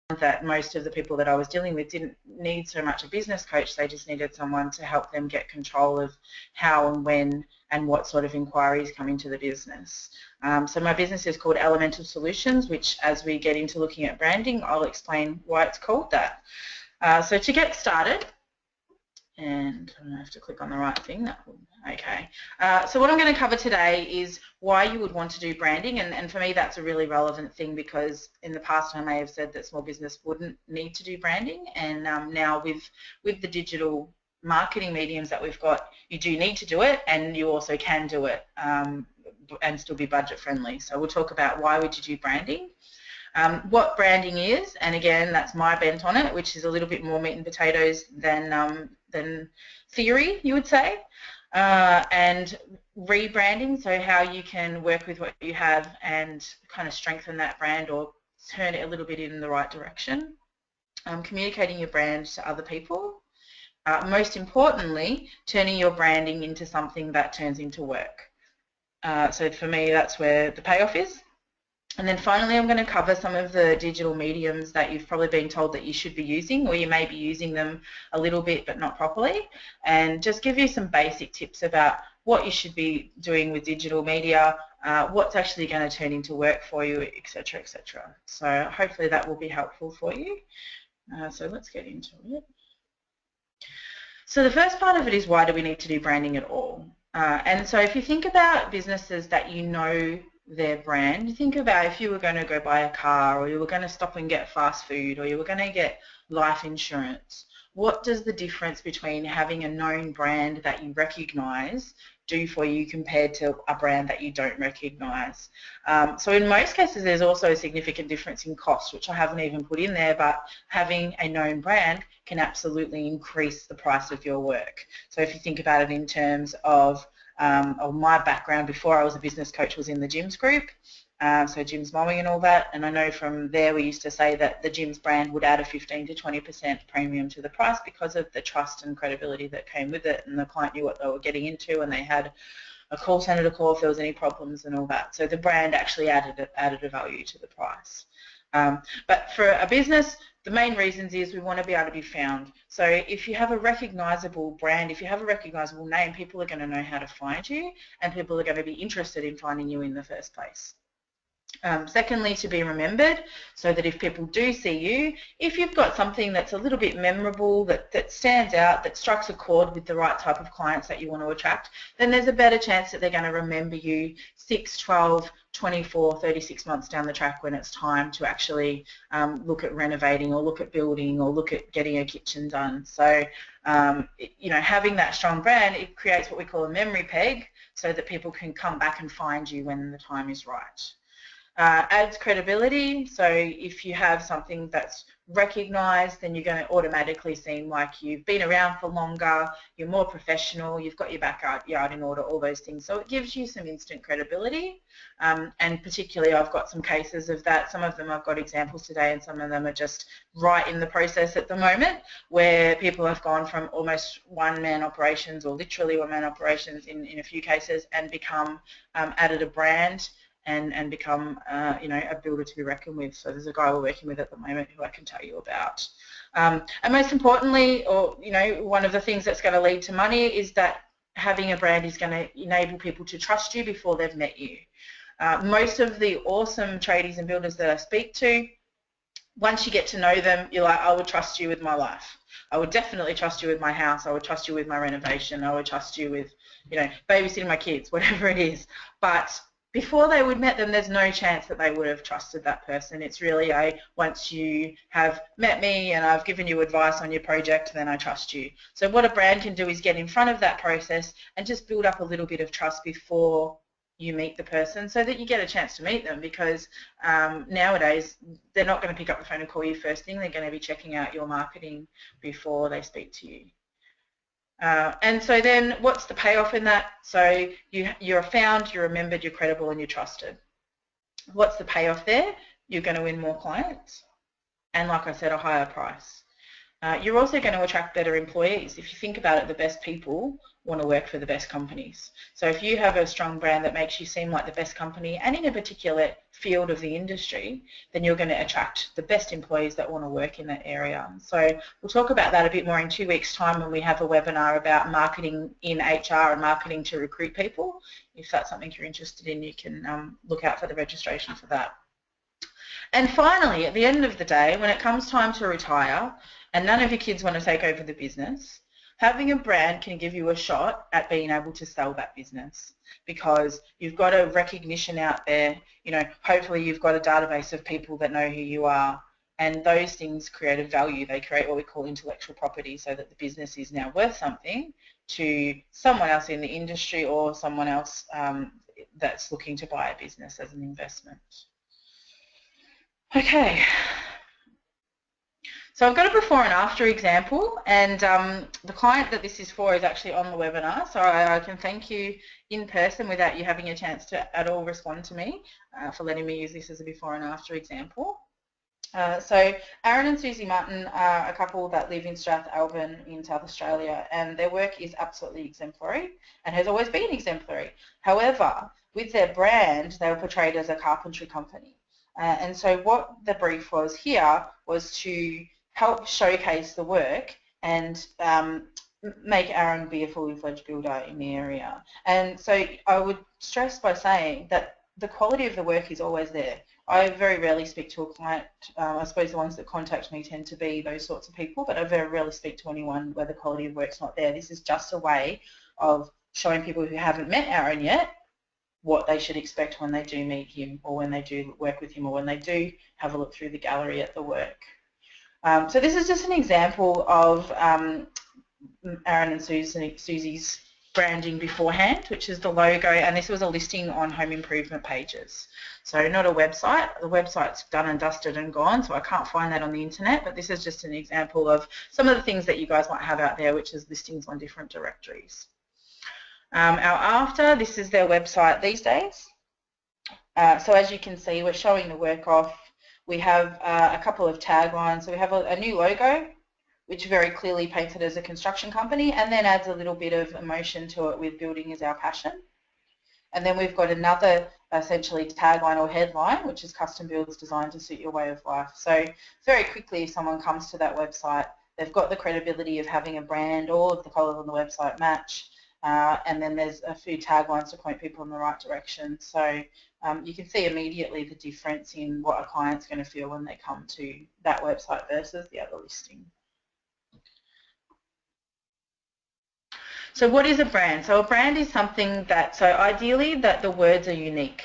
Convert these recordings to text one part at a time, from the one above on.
that most of the people that I was dealing with didn't need so much a business coach, they just needed someone to help them get control of how and when and what sort of inquiries come into the business. So my business is called Elemental Solutions, which as we get into looking at branding, I'll explain why it's called that. So to get started, and I'm going to have to click on the right thing. Okay. So what I'm going to cover today is why you would want to do branding, and for me that's a really relevant thing because in the past I may have said that small business wouldn't need to do branding, and now with the digital marketing mediums that we've got, you do need to do it, and you also can do it and still be budget friendly. So we'll talk about why would you do branding. What branding is, and again that's my bent on it, which is a little bit more meat and potatoes than theory, you would say, and rebranding, so how you can work with what you have and kind of strengthen that brand or turn it a little bit in the right direction. Communicating your brand to other people. Most importantly, turning your branding into something that turns into work. So for me, that's where the payoff is. And then finally, I'm going to cover some of the digital mediums that you've probably been told that you should be using, or you may be using them a little bit but not properly, and just give you some basic tips about what you should be doing with digital media, what's actually going to turn into work for you, etc., etc. So hopefully that will be helpful for you. So let's get into it. So the first part of it is, why do we need to do branding at all? And so if you think about businesses that you know their brand, think about if you were going to go buy a car, or you were going to stop and get fast food, or you were going to get life insurance. What does the difference between having a known brand that you recognize do for you compared to a brand that you don't recognize? So in most cases there's also a significant difference in cost, which I haven't even put in there, but having a known brand can absolutely increase the price of your work. So if you think about it in terms of my background before I was a business coach was in the gyms group, so gyms mowing and all that, and I know from there we used to say that the gyms brand would add a 15 to 20% premium to the price because of the trust and credibility that came with it, and the client knew what they were getting into, and they had a call center to call if there was any problems and all that. So the brand actually added a value to the price. But for a business, the main reasons is we want to be able to be found. So if you have a recognizable brand, if you have a recognizable name, people are going to know how to find you, and people are going to be interested in finding you in the first place. Secondly, to be remembered, so that if people do see you, if you've got something that's a little bit memorable, that stands out, that strikes a chord with the right type of clients that you want to attract, then there's a better chance that they're going to remember you 6, 12, 24, 36 months down the track when it's time to actually look at renovating, or look at building, or look at getting a kitchen done. So, you know, having that strong brand, it creates what we call a memory peg, so that people can come back and find you when the time is right. Adds credibility, so if you have something that's recognised, then you're going to automatically seem like you've been around for longer, you're more professional, you've got your backyard in order, all those things. So it gives you some instant credibility, and particularly I've got some cases of that. Some of them I've got examples today, and some of them are just right in the process at the moment, where people have gone from almost one-man operations, or literally one-man operations in a few cases, and become added a brand, and become, you know, a builder to be reckoned with. So there's a guy we're working with at the moment who I can tell you about. And most importantly, or, you know, one of the things that's going to lead to money is that having a brand is going to enable people to trust you before they've met you. Most of the awesome tradies and builders that I speak to, once you get to know them, you're like, I would trust you with my life. I would definitely trust you with my house. I would trust you with my renovation. I would trust you with, you know, babysitting my kids, whatever it is. But before they would met them, there's no chance that they would have trusted that person. It's really a, once you have met me and I've given you advice on your project, then I trust you. So what a brand can do is get in front of that process and just build up a little bit of trust before you meet the person, so that you get a chance to meet them, because nowadays they're not going to pick up the phone and call you first thing. They're going to be checking out your marketing before they speak to you. And so then what's the payoff in that? So you're found, you're remembered, you're credible, and you're trusted. What's the payoff there? You're going to win more clients, and like I said, a higher price. You're also going to attract better employees. If you think about it, the best people want to work for the best companies. So if you have a strong brand that makes you seem like the best company and in a particular field of the industry, then you're going to attract the best employees that want to work in that area. So we'll talk about that a bit more in 2 weeks' time when we have a webinar about marketing in HR and marketing to recruit people. If that's something you're interested in, you can look out for the registration for that. And finally, at the end of the day, when it comes time to retire and none of your kids want to take over the business, having a brand can give you a shot at being able to sell that business, because you've got a recognition out there. You know, hopefully you've got a database of people that know who you are, and those things create a value. They create what we call intellectual property, so that the business is now worth something to someone else in the industry or someone else that's looking to buy a business as an investment. Okay, so I've got a before and after example, and the client that this is for is actually on the webinar, so I can thank you in person without you having a chance to at all respond to me for letting me use this as a before and after example. So Aaron and Susie Martin are a couple that live in Strathalbyn in South Australia, and their work is absolutely exemplary and has always been exemplary. However, with their brand, they were portrayed as a carpentry company. And so what the brief was here was to help showcase the work and make Aaron be a fully fledged builder in the area. And so I would stress by saying that the quality of the work is always there. I very rarely speak to a client. I suppose the ones that contact me tend to be those sorts of people, but I very rarely speak to anyone where the quality of work's not there. This is just a way of showing people who haven't met Aaron yet what they should expect when they do meet him, or when they do work with him, or when they do have a look through the gallery at the work. So this is just an example of Aaron and Susie's branding beforehand, which is the logo, and this was a listing on home improvement pages. So not a website. The website's done and dusted and gone, so I can't find that on the internet, but this is just an example of some of the things that you guys might have out there, which is listings on different directories. Our after, this is their website these days. So as you can see, we're showing the work off. We have a couple of taglines. So we have a new logo, which very clearly paints it as a construction company, and then adds a little bit of emotion to it with building is our passion. And then we've got another essentially tagline or headline, which is custom builds designed to suit your way of life. So very quickly, if someone comes to that website, they've got the credibility of having a brand. All of the colours on the website match. And then there's a few taglines to point people in the right direction. So you can see immediately the difference in what a client's going to feel when they come to that website versus the other listing. So what is a brand? So a brand is something that, so ideally that the words are unique.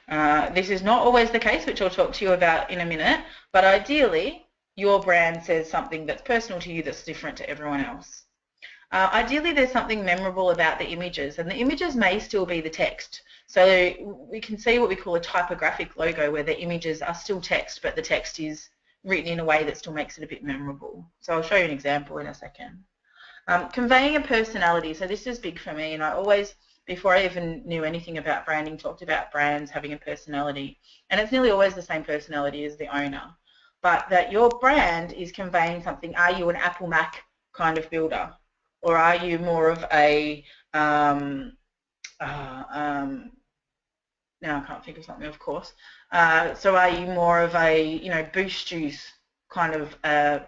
This is not always the case, which I'll talk to you about in a minute, but ideally your brand says something that's personal to you that's different to everyone else. Ideally there's something memorable about the images, and the images may still be the text. So we can see what we call a typographic logo, where the images are still text, but the text is written in a way that still makes it a bit memorable. So I'll show you an example in a second. Conveying a personality. So this is big for me, and I always, before I even knew anything about branding, talked about brands having a personality. And it's nearly always the same personality as the owner. But that your brand is conveying something. Are you an Apple Mac kind of builder? Or are you more of a, now I can't think of something, of course. So are you more of a, you know, Boost Juice kind of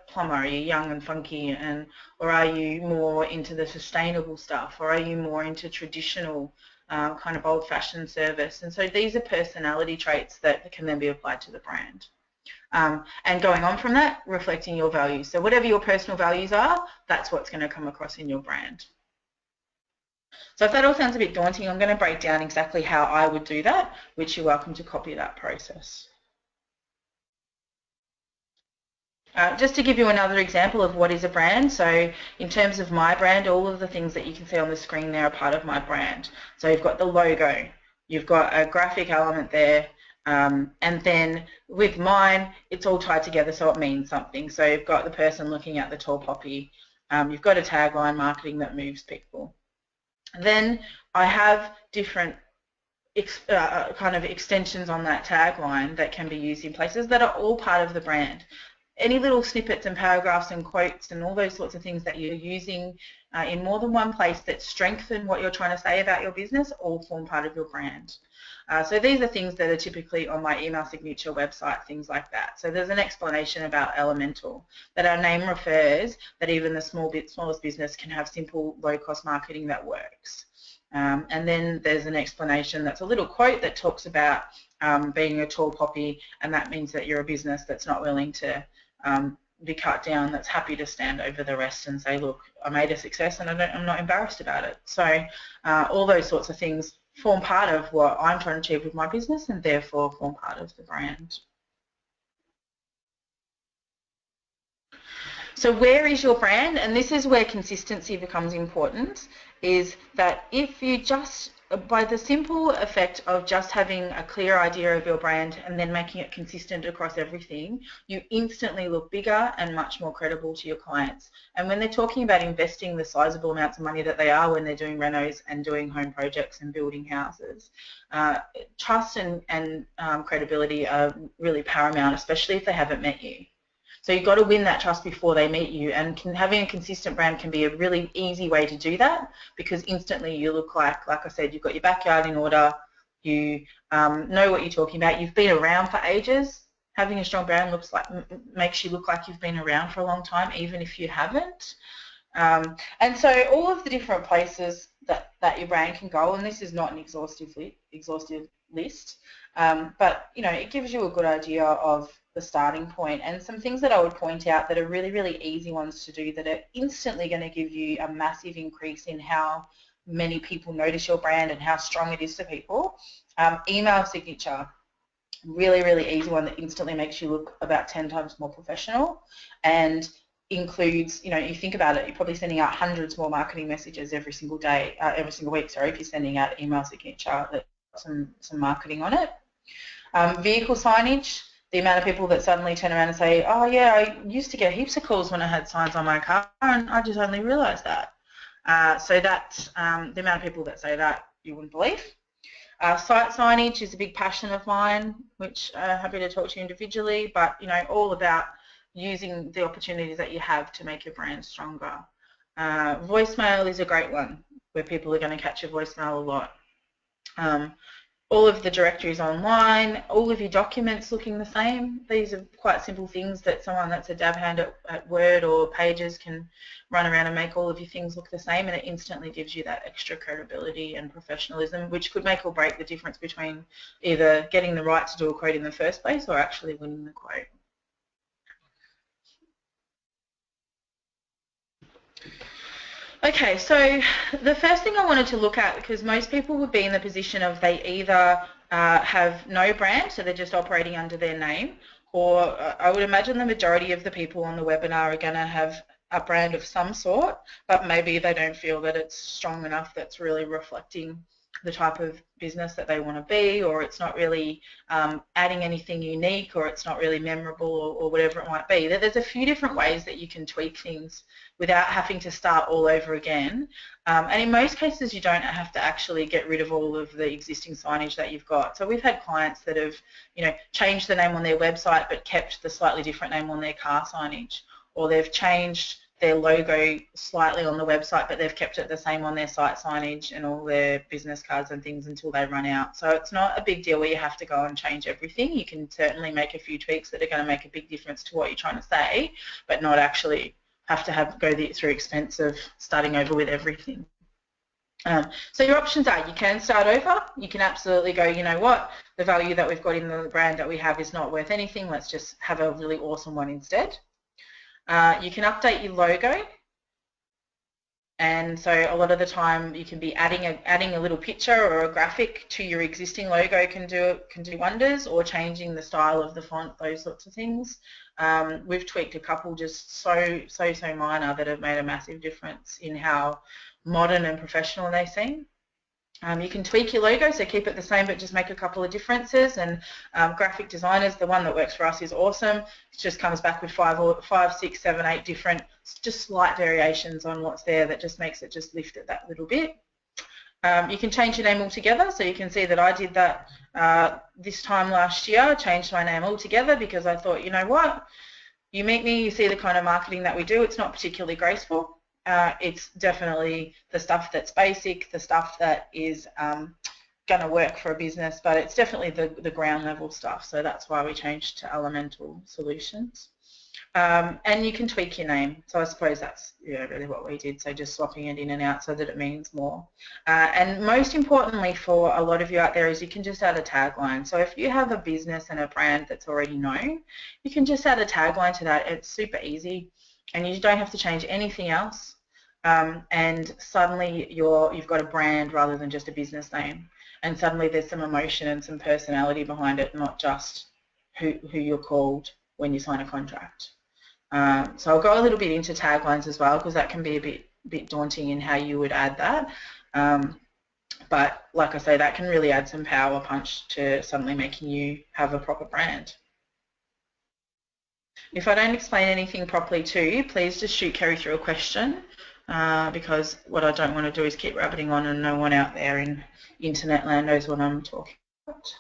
plumber? Are you young and funky, or are you more into the sustainable stuff, or are you more into traditional kind of old-fashioned service? And so these are personality traits that can then be applied to the brand. And going on from that, reflecting your values. So whatever your personal values are, that's what's going to come across in your brand. So if that all sounds a bit daunting, I'm going to break down exactly how I would do that, which you're welcome to copy that process. Just to give you another example of what is a brand, so in terms of my brand, all of the things that you can see on the screen there are part of my brand. So you've got the logo, you've got a graphic element there, and then with mine, it's all tied together so it means something. So you've got the person looking at the tall poppy, you've got a tagline, marketing that moves people. Then I have different kind of extensions on that tagline that can be used in places that are all part of the brand. any little snippets and paragraphs and quotes and all those sorts of things that you're using in more than one place that strengthen what you're trying to say about your business all form part of your brand. So these are things that are typically on my email signature website, things like that. So there's an explanation about Elemental, that our name refers that even the smallest business can have simple, low-cost marketing that works. And then there's an explanation that's a little quote that talks about being a tall poppy, and that means that you're a business that's not willing to be cut down, that's happy to stand over the rest and say, look, I made a success and I'm not embarrassed about it. So all those sorts of things form part of what I'm trying to achieve with my business and therefore form part of the brand. So where is your brand? And this is where consistency becomes important, is that if you just, by the simple effect of just having a clear idea of your brand and then making it consistent across everything, you instantly look bigger and much more credible to your clients. And when they're talking about investing the sizable amounts of money that they are when they're doing renos and doing home projects and building houses, trust and credibility are really paramount, especially if they haven't met you. So you've got to win that trust before they meet you, and having a consistent brand can be a really easy way to do that, because instantly you look like I said, you've got your backyard in order, you know what you're talking about, you've been around for ages. Having a strong brand makes you look like you've been around for a long time, even if you haven't. And so all of the different places that your brand can go, and this is not an exhaustive list, but you know, it gives you a good idea of the starting point, and some things that I would point out that are really, really easy ones to do that are instantly going to give you a massive increase in how many people notice your brand and how strong it is to people. Email signature, really, really easy one that instantly makes you look about 10 times more professional, and includes, you know, you think about it, you're probably sending out hundreds more marketing messages every single day, every single week, sorry, if you're sending out email signature that's got some marketing on it. Vehicle signage, the amount of people that suddenly turn around and say, oh yeah, I used to get heaps of calls when I had signs on my car and I just only realised that. So that's the amount of people that say that you wouldn't believe. Site signage is a big passion of mine, which I'm happy to talk to you individually, but you know, all about using the opportunities that you have to make your brand stronger. Voicemail is a great one, where people are going to catch your voicemail a lot. All of the directories online, all of your documents looking the same. These are quite simple things that someone that's a dab hand at Word or Pages can run around and make all of your things look the same, and it instantly gives you that extra credibility and professionalism, which could make or break the difference between either getting the right to do a quote in the first place or actually winning the quote. Okay, so the first thing I wanted to look at, because most people would be in the position of they either have no brand, so they're just operating under their name, or I would imagine the majority of the people on the webinar are going to have a brand of some sort, but maybe they don't feel that it's strong enough that's really reflecting the type of business that they want to be, or it's not really adding anything unique, or it's not really memorable, or whatever it might be. There's a few different ways that you can tweak things without having to start all over again. And in most cases, you don't have to actually get rid of all of the existing signage that you've got. So we've had clients that have, you know, changed the name on their website but kept the slightly different name on their car signage, or they've changed their logo slightly on the website but they've kept it the same on their site signage and all their business cards and things until they run out. So it's not a big deal where you have to go and change everything. You can certainly make a few tweaks that are going to make a big difference to what you're trying to say, but not actually have to go through expense of starting over with everything. So your options are, you can start over, you can absolutely go, you know what, the value that we've got in the brand that we have is not worth anything, let's just have a really awesome one instead. You can update your logo, and so a lot of the time you can be adding a little picture or a graphic to your existing logo can do wonders, or changing the style of the font, those sorts of things. We've tweaked a couple just so minor that have made a massive difference in how modern and professional they seem. You can tweak your logo, so keep it the same but just make a couple of differences, and graphic designers, the one that works for us is awesome. It just comes back with 5, 6, 7, 8 different, just slight variations on what's there that just makes it just lift it that little bit. You can change your name altogether, so you can see that I did that this time last year. I changed my name altogether because I thought, you know what, you meet me, you see the kind of marketing that we do. It's not particularly graceful. It's definitely the stuff that's basic, the stuff that is going to work for a business, but it's definitely the ground level stuff. So that's why we changed to Elemental Solutions. And you can tweak your name. So I suppose that's really what we did. So just swapping it in and out so that it means more. And most importantly for a lot of you out there is you can just add a tagline. So if you have a business and a brand that's already known, you can just add a tagline to that. It's super easy and you don't have to change anything else. And suddenly you've got a brand rather than just a business name. And suddenly there's some emotion and some personality behind it, not just who you're called when you sign a contract. So I'll go a little bit into taglines as well because that can be a bit daunting in how you would add that. But like I say, that can really add some power punch to suddenly making you have a proper brand. If I don't explain anything properly to you, please just shoot Kerry through a question because what I don't want to do is keep rabbiting on and no one out there in internet land knows what I'm talking about.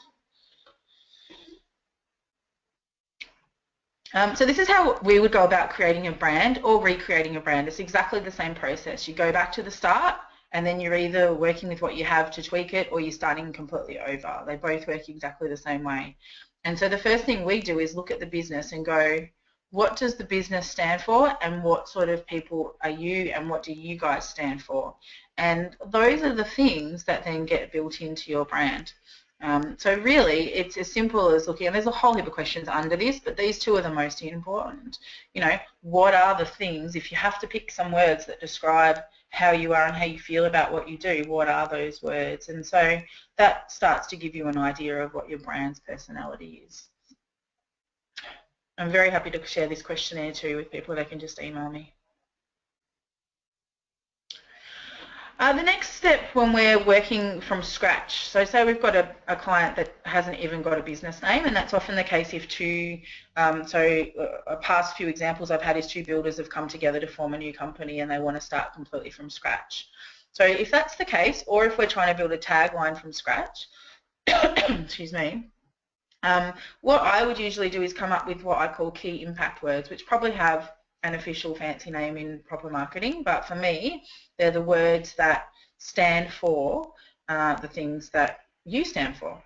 So this is how we would go about creating a brand or recreating a brand. It's exactly the same process. You go back to the start and then you're either working with what you have to tweak it or you're starting completely over. They both work exactly the same way. And so the first thing we do is look at the business and go, what does the business stand for and what sort of people are you and what do you guys stand for? And those are the things that then get built into your brand. So really, it's as simple as looking, and there's a whole heap of questions under this, but these two are the most important. You know, what are the things, if you have to pick some words that describe how you are and how you feel about what you do, what are those words? And so that starts to give you an idea of what your brand's personality is. I'm very happy to share this questionnaire too with people. They can just email me. The next step when we're working from scratch, so say we've got a client that hasn't even got a business name, and that's often the case if past few examples I've had is two builders have come together to form a new company and they want to start completely from scratch. So if that's the case, or if we're trying to build a tagline from scratch, excuse me, what I would usually do is come up with what I call key impact words, which probably have an official fancy name in proper marketing, but for me, they're the words that stand for the things that you stand for.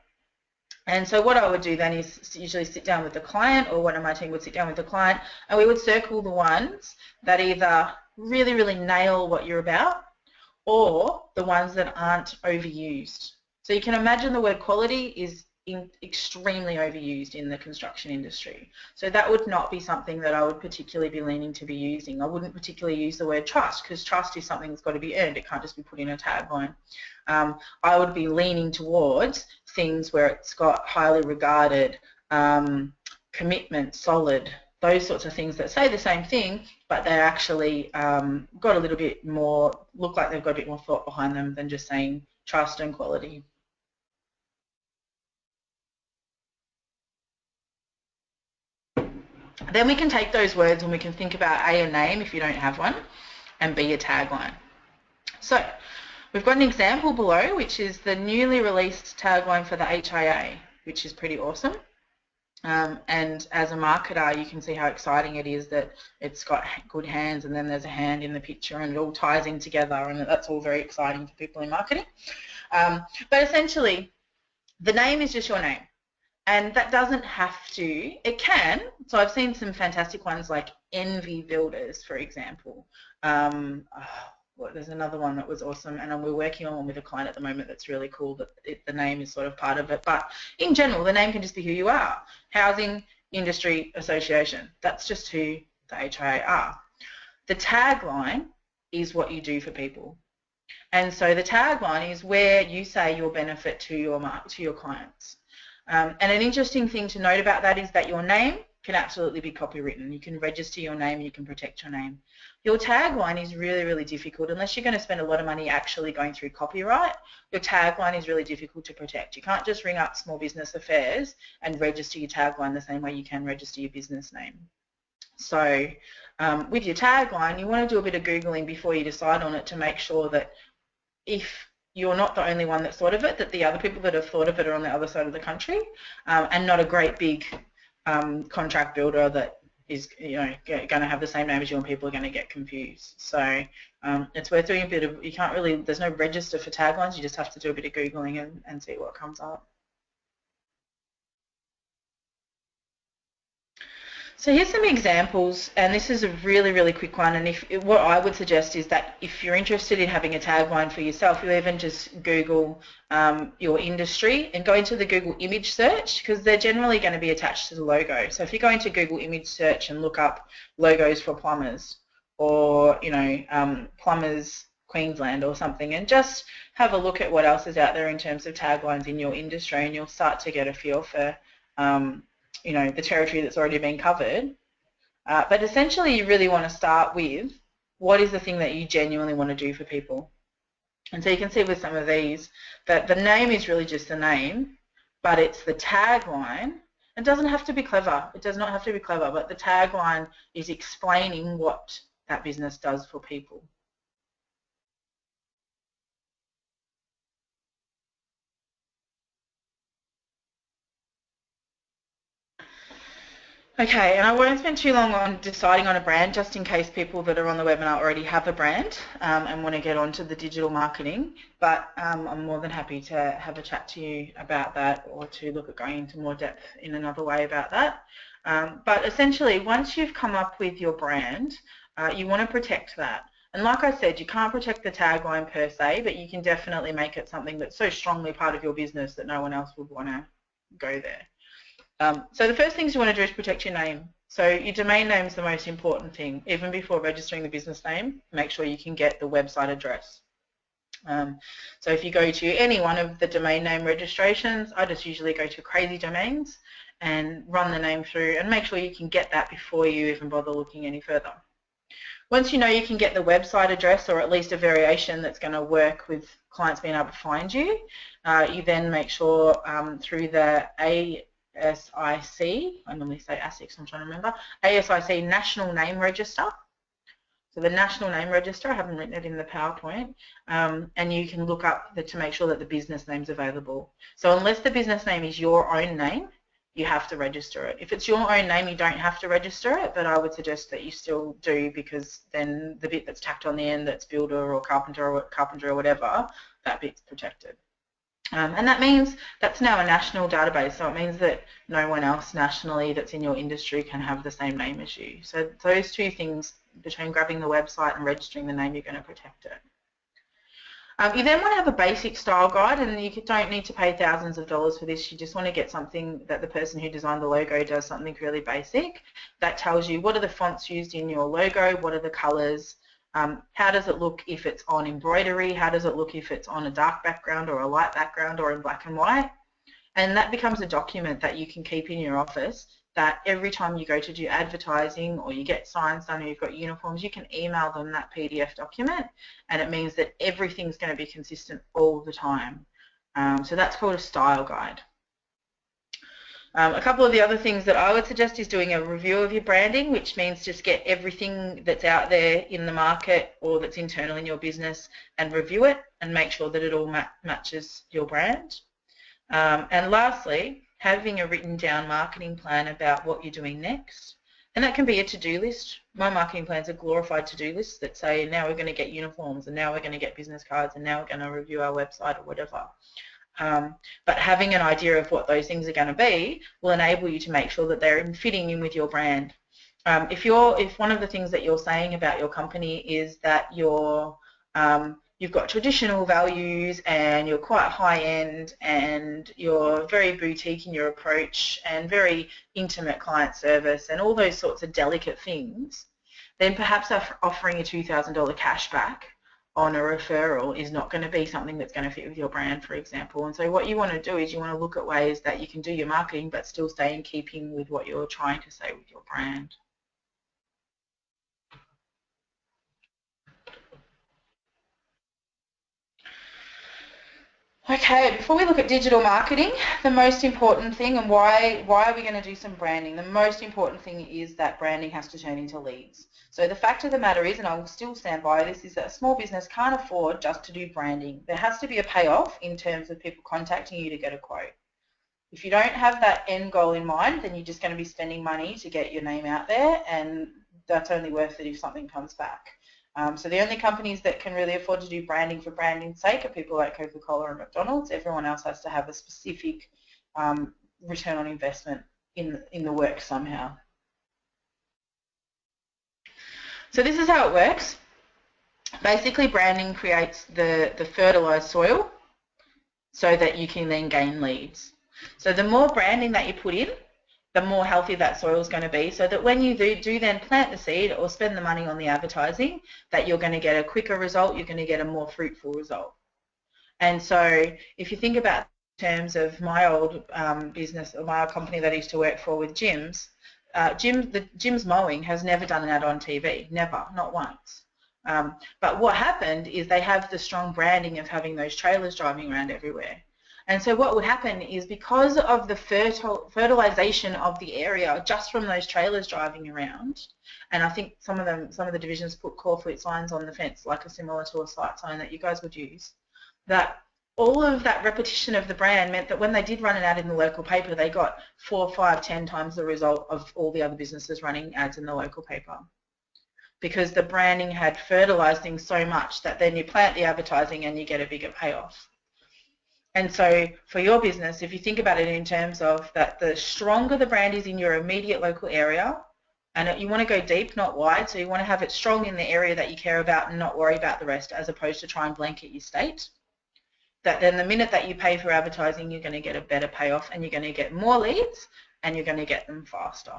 And so what I would do then is usually sit down with the client, or one of my team would sit down with the client, and we would circle the ones that either really, really nail what you're about, or the ones that aren't overused. So you can imagine the word quality is extremely overused in the construction industry. So that would not be something that I would particularly be leaning to be using. I wouldn't particularly use the word trust because trust is something that's got to be earned. It can't just be put in a tagline. I would be leaning towards things where it's got highly regarded, commitment, solid, those sorts of things that say the same thing, but they're actually got a little bit more, look like they've got a bit more thought behind them than just saying trust and quality. Then we can take those words and we can think about A, a name if you don't have one, and B, a tagline. So we've got an example below, which is the newly released tagline for the HIA, which is pretty awesome. And as a marketer, you can see how exciting it is that it's got good hands and then there's a hand in the picture and it all ties in together, and that's all very exciting for people in marketing. But essentially, the name is just your name. And that doesn't have to, it can. So I've seen some fantastic ones like Envy Builders, for example. There's another one that was awesome, and we're working on one with a client at the moment that's really cool, but the name is sort of part of it. But in general, the name can just be who you are. Housing Industry Association, that's just who the HIA are. The tagline is what you do for people. And so the tagline is where you say your benefit to your clients. And an interesting thing to note about that is that your name can absolutely be copywritten. You can register your name and you can protect your name. Your tagline is really, really difficult. Unless you're going to spend a lot of money actually going through copyright, your tagline is really difficult to protect. You can't just ring up Small Business Affairs and register your tagline the same way you can register your business name. So with your tagline, you want to do a bit of Googling before you decide on it to make sure that if you're not the only one that's thought of it, that the other people that have thought of it are on the other side of the country, and not a great big contract builder that is going to have the same name as you, and people are going to get confused. So it's worth doing a bit of, you can't really, there's no register for taglines, you just have to do a bit of Googling and see what comes up. So here's some examples, and this is a really, really quick one. And what I would suggest is that if you're interested in having a tagline for yourself, you even just Google your industry and go into the Google image search, because they're generally going to be attached to the logo. So if you go into Google image search and look up logos for plumbers, or plumbers Queensland or something, and just have a look at what else is out there in terms of taglines in your industry, and you'll start to get a feel for the territory that's already been covered. But essentially you really want to start with what is the thing that you genuinely want to do for people. And so you can see with some of these that the name is really just the name, but it's the tagline. It doesn't have to be clever. It does not have to be clever, but the tagline is explaining what that business does for people. Okay, and I won't spend too long on deciding on a brand, just in case people that are on the webinar already have a brand and want to get onto the digital marketing, but I'm more than happy to have a chat to you about that, or to look at going into more depth in another way about that. But essentially, once you've come up with your brand, you want to protect that. And like I said, you can't protect the tagline per se, but you can definitely make it something that's so strongly part of your business that no one else would want to go there. So the first things you want to do is protect your name. So your domain name is the most important thing. Even before registering the business name, make sure you can get the website address. So if you go to any one of the domain name registrations, I just usually go to Crazy Domains and run the name through, and make sure you can get that before you even bother looking any further. Once you know you can get the website address, or at least a variation that's going to work with clients being able to find you, you then make sure through the ASIC, I normally say ASIC, so I'm trying to remember, ASIC National Name Register. So the National Name Register, I haven't written it in the PowerPoint, and you can look up to make sure that the business name's available. So unless the business name is your own name, you have to register it. If it's your own name, you don't have to register it, but I would suggest that you still do, because then the bit that's tacked on the end, that's builder or carpenter or whatever, that bit's protected. And that means that's now a national database, so it means that no one else nationally that's in your industry can have the same name as you. So those two things, between grabbing the website and registering the name, you're going to protect it. You then want to have a basic style guide, and you don't need to pay thousands of dollars for this. You just want to get something that the person who designed the logo does, something really basic that tells you what are the fonts used in your logo, what are the colours, how does it look if it's on embroidery, how does it look if it's on a dark background or a light background or in black and white. And that becomes a document that you can keep in your office, that every time you go to do advertising or you get signs done or you've got uniforms, you can email them that PDF document, and it means that everything's going to be consistent all the time. So that's called a style guide. A couple of the other things that I would suggest is doing a review of your branding, which means just get everything that's out there in the market or that's internal in your business and review it and make sure that it all matches your brand. And lastly, having a written down marketing plan about what you're doing next. And that can be a to-do list. My marketing plans are glorified to-do lists that say, now we're going to get uniforms, and now we're going to get business cards, and now we're going to review our website or whatever. But having an idea of what those things are going to be will enable you to make sure that they're fitting in with your brand. If one of the things that you're saying about your company is that you've got traditional values and you're quite high-end and you're very boutique in your approach and very intimate client service and all those sorts of delicate things, then perhaps offering a $2,000 cashback on a referral is not going to be something that's going to fit with your brand, for example. And so what you want to do is you want to look at ways that you can do your marketing but still stay in keeping with what you're trying to say with your brand. Okay, before we look at digital marketing, the most important thing, and why are we going to do some branding? The most important thing is that branding has to turn into leads. So the fact of the matter is, and I will still stand by this, is that a small business can't afford just to do branding. There has to be a payoff in terms of people contacting you to get a quote. If you don't have that end goal in mind, then you're just going to be spending money to get your name out there, and that's only worth it if something comes back. So the only companies that can really afford to do branding for branding's sake are people like Coca-Cola and McDonald's. Everyone else has to have a specific return on investment in the work somehow. So this is how it works. Basically, branding creates the fertilized soil so that you can then gain leads. So the more branding that you put in, the more healthy that soil is going to be, so that when you do then plant the seed or spend the money on the advertising, that you're going to get a quicker result, you're going to get a more fruitful result. And so if you think about in terms of my old business, or my company that I used to work for with gyms, Jim's Mowing has never done an ad on TV, never, not once. But what happened is they have the strong branding of having those trailers driving around everywhere. And so what would happen is, because of the fertilization of the area just from those trailers driving around, and I think some of the divisions put cornflute signs on the fence, like a similar to a sight sign that you guys would use, that all of that repetition of the brand meant that when they did run an ad in the local paper, they got 4, 5, 10 times the result of all the other businesses running ads in the local paper, because the branding had fertilized things so much that then you plant the advertising and you get a bigger payoff. And so for your business, if you think about it in terms of that, the stronger the brand is in your immediate local area, and you want to go deep, not wide, so you want to have it strong in the area that you care about and not worry about the rest, as opposed to try and blanket your state, that then the minute that you pay for advertising, you're going to get a better payoff, and you're going to get more leads, and you're going to get them faster.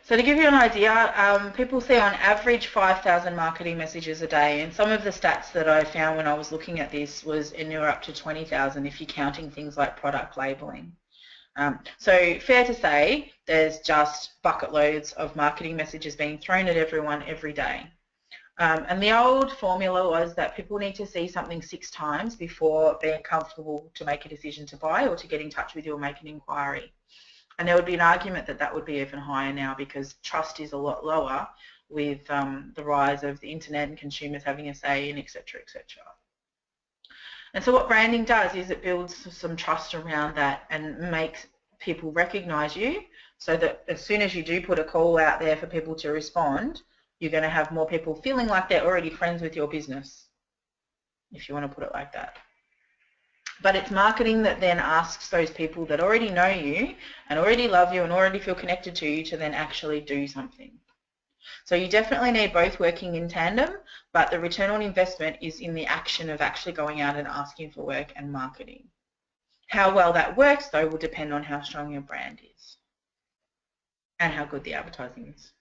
So to give you an idea, people see on average 5,000 marketing messages a day, and some of the stats that I found when I was looking at this was anywhere up to 20,000 if you're counting things like product labelling. So fair to say there's just bucket loads of marketing messages being thrown at everyone every day. And the old formula was that people need to see something 6 times before being comfortable to make a decision to buy or to get in touch with you or make an inquiry. And there would be an argument that that would be even higher now, because trust is a lot lower with the rise of the internet and consumers having a say in, etc., etc. And so what branding does is it builds some trust around that and makes people recognise you, so that as soon as you do put a call out there for people to respond, you're going to have more people feeling like they're already friends with your business, if you want to put it like that. But it's marketing that then asks those people that already know you and already love you and already feel connected to you to then actually do something. So you definitely need both working in tandem, but the return on investment is in the action of actually going out and asking for work and marketing. How well that works, though, will depend on how strong your brand is and how good the advertising is.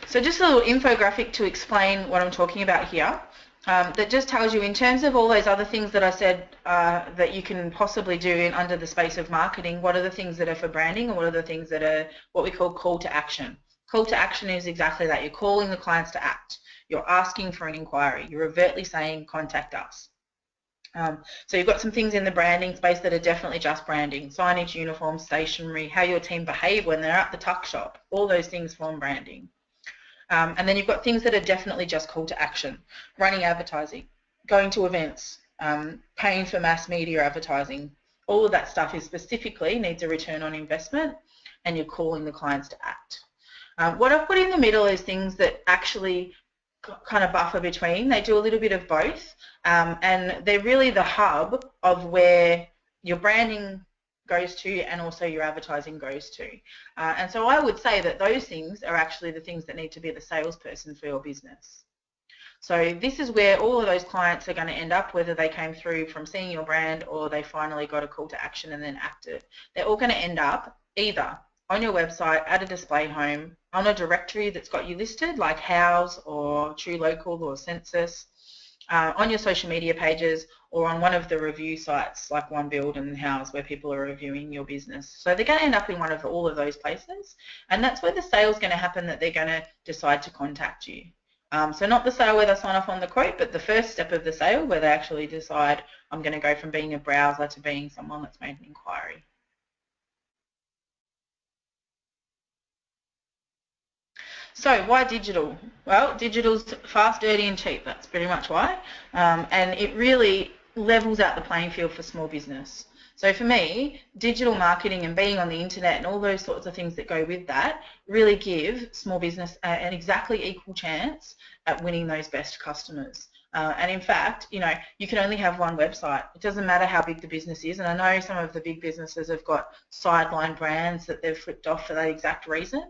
So just a little infographic to explain what I'm talking about here, that just tells you, in terms of all those other things that I said that you can possibly do under the space of marketing, what are the things that are for branding and what are the things that are what we call call to action. Call to action is exactly that. You're calling the clients to act. You're asking for an inquiry. You're overtly saying, contact us. So you've got some things in the branding space that are definitely just branding: signage, uniforms, stationery, how your team behave when they're at the tuck shop. All those things form branding. And then you've got things that are definitely just call to action: running advertising, going to events, paying for mass media advertising. All of that stuff is specifically needs a return on investment, and you're calling the clients to act. What I've put in the middle is things that actually kind of buffer between. They do a little bit of both, and they're really the hub of where your branding goes to and also your advertising goes to. And so I would say that those things are actually the things that need to be the salesperson for your business. So this is where all of those clients are going to end up, whether they came through from seeing your brand or they finally got a call to action and then acted. They're all going to end up either on your website, at a display home, on a directory that's got you listed like House or True Local or Census, on your social media pages, or on one of the review sites like One Build and House, where people are reviewing your business. So they're going to end up in all of those places, and that's where the sale is going to happen, that they're going to decide to contact you. So not the sale where they sign off on the quote, but the first step of the sale where they actually decide, I'm going to go from being a browser to being someone that's made an inquiry. So why digital? Well, digital's fast, dirty and cheap. That's pretty much why. And it really levels out the playing field for small business. So for me, digital marketing and being on the internet and all those sorts of things that go with that really give small business an exactly equal chance at winning those best customers. And in fact, you know, you can only have one website. It doesn't matter how big the business is. And I know some of the big businesses have got sideline brands that they've flipped off for that exact reason.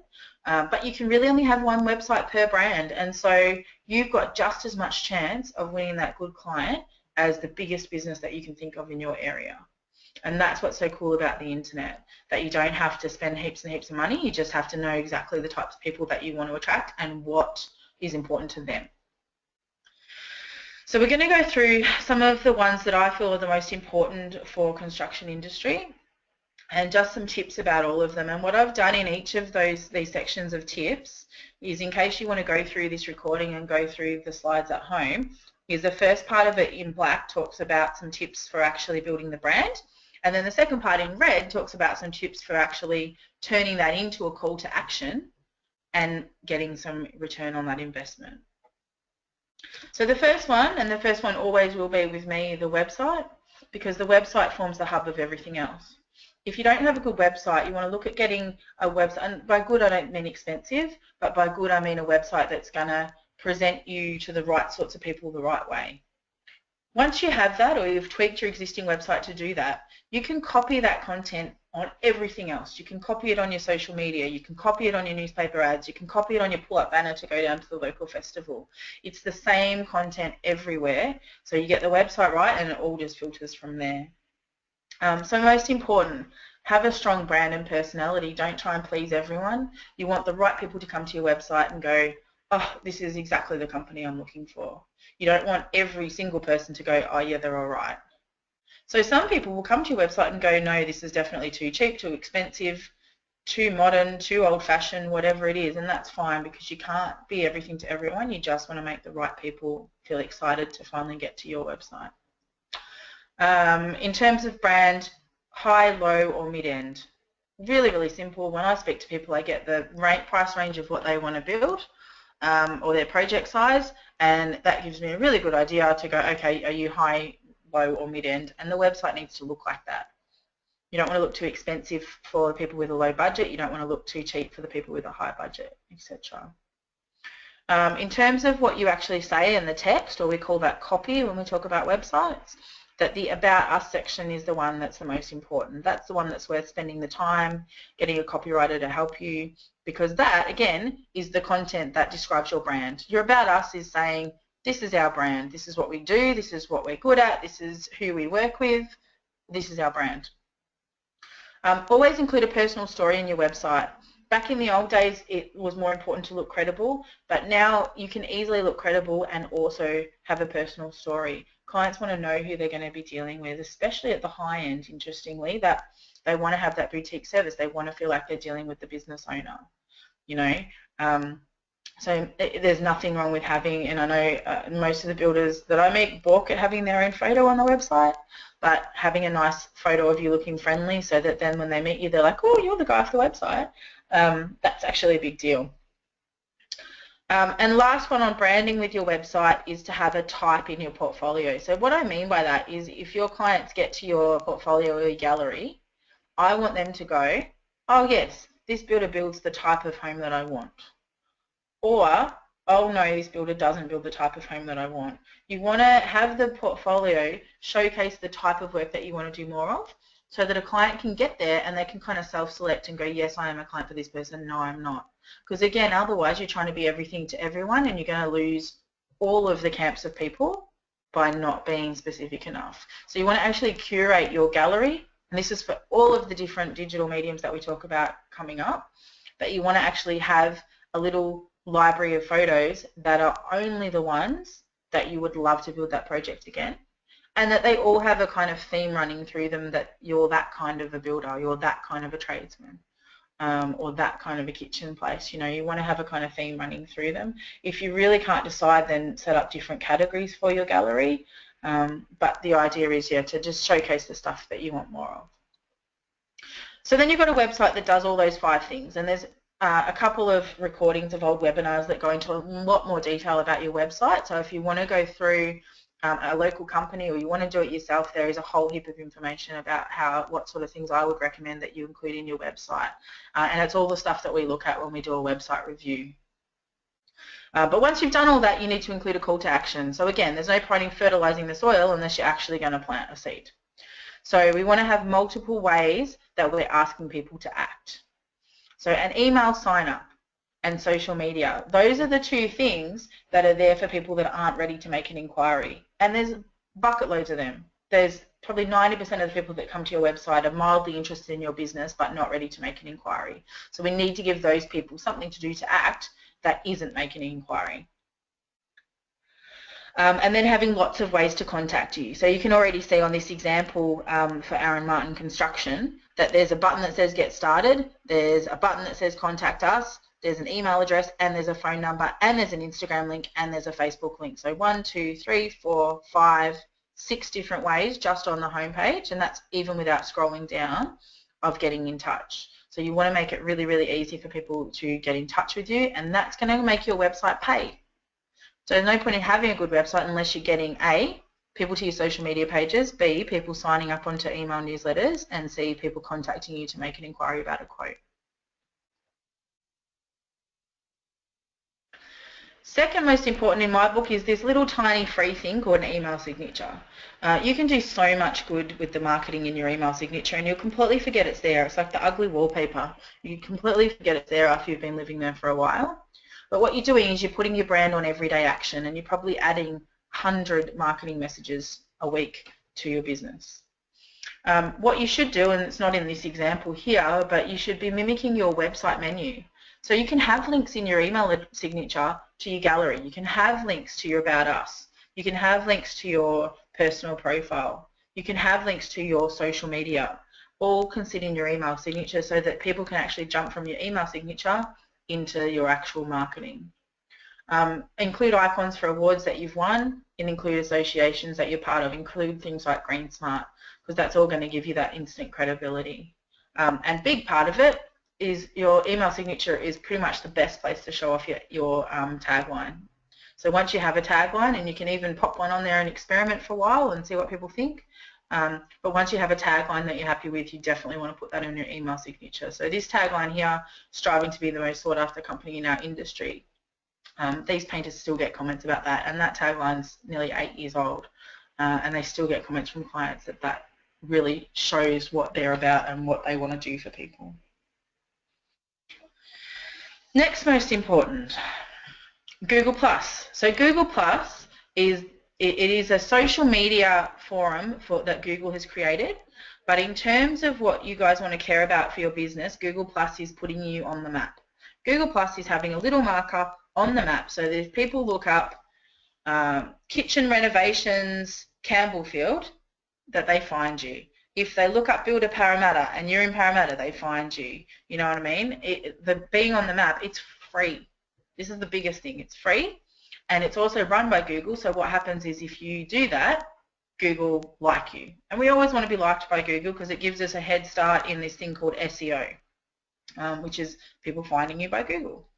But you can really only have one website per brand, and so you've got just as much chance of winning that good client as the biggest business that you can think of in your area. And that's what's so cool about the internet, that you don't have to spend heaps and heaps of money. You just have to know exactly the types of people that you want to attract and what is important to them. So we're going to go through some of the ones that I feel are the most important for construction industry, and just some tips about all of them. And what I've done in each of these sections of tips is, in case you want to go through this recording and go through the slides at home, is the first part of it in black talks about some tips for actually building the brand, and then the second part in red talks about some tips for actually turning that into a call to action and getting some return on that investment. So the first one, and the first one always will be with me, the website, because the website forms the hub of everything else. If you don't have a good website, you want to look at getting a website, and by good I don't mean expensive, but by good I mean a website that's going to present you to the right sorts of people the right way. Once you have that, or you've tweaked your existing website to do that, you can copy that content on everything else. You can copy it on your social media, you can copy it on your newspaper ads, you can copy it on your pull-up banner to go down to the local festival. It's the same content everywhere, so you get the website right and it all just filters from there. So most important, have a strong brand and personality. Don't try and please everyone. You want the right people to come to your website and go, oh, this is exactly the company I'm looking for. You don't want every single person to go, oh yeah, they're all right. So some people will come to your website and go, no, this is definitely too cheap, too expensive, too modern, too old-fashioned, whatever it is, and that's fine, because you can't be everything to everyone. You just want to make the right people feel excited to finally get to your website. In terms of brand, high, low or mid-end. Really, really simple. When I speak to people, I get the price range of what they want to build or their project size, and that gives me a really good idea to go, okay, are you high, low or mid-end? And the website needs to look like that. You don't want to look too expensive for the people with a low budget. You don't want to look too cheap for the people with a high budget, etc. In terms of what you actually say in the text, or we call that copy when we talk about websites, that the About Us section is the one that's the most important. That's the one that's worth spending the time, getting a copywriter to help you, because that, again, is the content that describes your brand. Your About Us is saying, this is our brand, this is what we do, this is what we're good at, this is who we work with, this is our brand. Always include a personal story in your website. Back in the old days, it was more important to look credible, but now you can easily look credible and also have a personal story. Clients want to know who they're going to be dealing with, especially at the high end, interestingly, that they want to have that boutique service. They want to feel like they're dealing with the business owner, you know. So there's nothing wrong with having, and I know most of the builders that I meet balk at having their own photo on the website, but having a nice photo of you looking friendly so that then when they meet you, they're like, oh, you're the guy off the website. That's actually a big deal. And last one on branding with your website is to have a type in your portfolio. So what I mean by that is, if your clients get to your portfolio or your gallery, I want them to go, oh yes, this builder builds the type of home that I want. Or, oh no, this builder doesn't build the type of home that I want. You want to have the portfolio showcase the type of work that you want to do more of, so that a client can get there and they can kind of self-select and go, yes, I am a client for this person, no, I'm not. Because again, otherwise you're trying to be everything to everyone and you're going to lose all of the camps of people by not being specific enough. So you want to actually curate your gallery, and this is for all of the different digital mediums that we talk about coming up, that you want to actually have a little library of photos that are only the ones that you would love to build that project again, and that they all have a kind of theme running through them, that you're that kind of a builder, you're that kind of a tradesman, or that kind of a kitchen place. You know, you want to have a kind of theme running through them. If you really can't decide, then set up different categories for your gallery, but the idea is, yeah, to just showcase the stuff that you want more of. So then you've got a website that does all those 5 things, and there's a couple of recordings of old webinars that go into a lot more detail about your website. So if you want to go through a local company or you want to do it yourself, there is a whole heap of information about what sort of things I would recommend that you include in your website. And it's all the stuff that we look at when we do a website review. But once you've done all that, you need to include a call to action. So again, there's no point in fertilizing the soil unless you're actually going to plant a seed. So we want to have multiple ways that we're asking people to act. So an email sign up and social media, those are the two things that are there for people that aren't ready to make an inquiry. And there's bucket loads of them. There's probably 90% of the people that come to your website are mildly interested in your business but not ready to make an inquiry. So we need to give those people something to do to act that isn't making an inquiry. And then having lots of ways to contact you. So you can already see on this example for Aaron Martin Construction that there's a button that says get started, there's a button that says contact us, there's an email address, and there's a phone number, and there's an Instagram link, and there's a Facebook link. So 1, 2, 3, 4, 5, 6 different ways just on the homepage, and that's even without scrolling down, of getting in touch. So you want to make it really, really easy for people to get in touch with you, and that's going to make your website pay. So there's no point in having a good website unless you're getting A, people to your social media pages, B, people signing up onto email newsletters, and C, people contacting you to make an inquiry about a quote. Second most important in my book is this little tiny free thing called an email signature. You can do so much good with the marketing in your email signature and you'll completely forget it's there. It's like the ugly wallpaper. You completely forget it's there after you've been living there for a while. But what you're doing is you're putting your brand on everyday action and you're probably adding 100 marketing messages a week to your business. What you should do, and it's not in this example here, but you should be mimicking your website menu. So you can have links in your email signature to your gallery. You can have links to your About Us. You can have links to your personal profile. You can have links to your social media. All can sit in your email signature so that people can actually jump from your email signature into your actual marketing. Include icons for awards that you've won and include associations that you're part of. Include things like Green Smart because that's all going to give you that instant credibility. And big part of it is your email signature is pretty much the best place to show off your tagline. So once you have a tagline, and you can even pop one on there and experiment for a while and see what people think, but once you have a tagline that you're happy with, you definitely want to put that in your email signature. So this tagline here, striving to be the most sought after company in our industry. These painters still get comments about that, and that tagline's nearly 8 years old, and they still get comments from clients that really shows what they're about and what they want to do for people. Next most important, Google+. So Google+ is a social media forum that Google has created, but in terms of what you guys want to care about for your business, Google+ is putting you on the map. Google+ is having a little marker on the map, so that if people look up kitchen renovations Campbellfield, that they find you. If they look up Builder Parramatta and you're in Parramatta, they find you. You know what I mean? Being on the map, it's free. This is the biggest thing. It's free, and it's also run by Google. So what happens is if you do that, Google like you. And we always want to be liked by Google because it gives us a head start in this thing called SEO, which is people finding you by Google.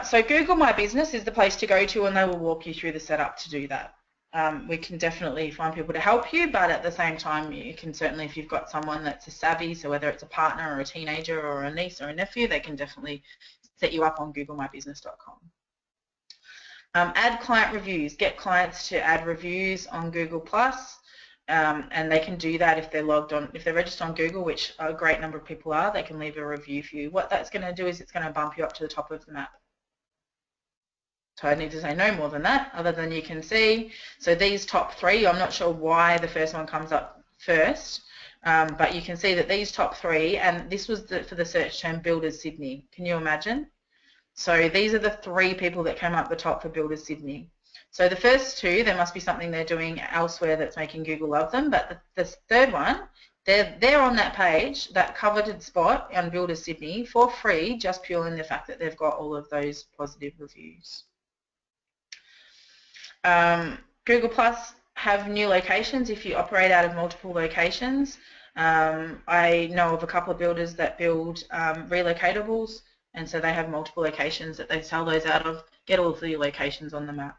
So Google My Business is the place to go to, and they will walk you through the setup to do that. We can definitely find people to help you, but at the same time, you can certainly, if you've got someone that's a savvy, so whether it's a partner or a teenager or a niece or a nephew, they can definitely set you up on googlemybusiness.com. Add client reviews. Get clients to add reviews on Google+, and they can do that if they're logged on, if they're registered on Google, which a great number of people are. They can leave a review for you. What that's going to do is it's going to bump you up to the top of the map. So I need to say no more than that, other than you can see. So these top 3, I'm not sure why the first one comes up first, but you can see that these top 3, and this was for the search term Builders Sydney. Can you imagine? So these are the 3 people that came up the top for Builders Sydney. So the first 2, there must be something they're doing elsewhere that's making Google love them, but the third one, they're on that page, that coveted spot on Builders Sydney for free, just purely in the fact that they've got all of those positive reviews. Google Plus have new locations if you operate out of multiple locations. I know of a couple of builders that build relocatables And so they have multiple locations that they sell those out of, get all of the locations on the map,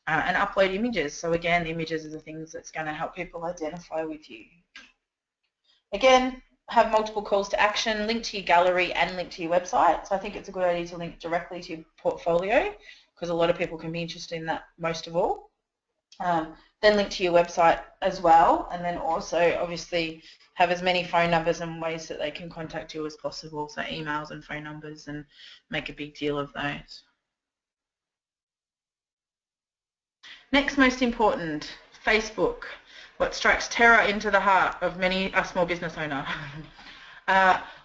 and upload images. So again, images are the things that's going to help people identify with you. Again, have multiple calls to action, link to your gallery and link to your website. So I think it's a good idea to link directly to your portfolio because a lot of people can be interested in that most of all. Then link to your website as well, and then also obviously have as many phone numbers and ways that they can contact you as possible, so emails and phone numbers, and make a big deal of those. Next most important, Facebook. What strikes terror into the heart of many a small business owner.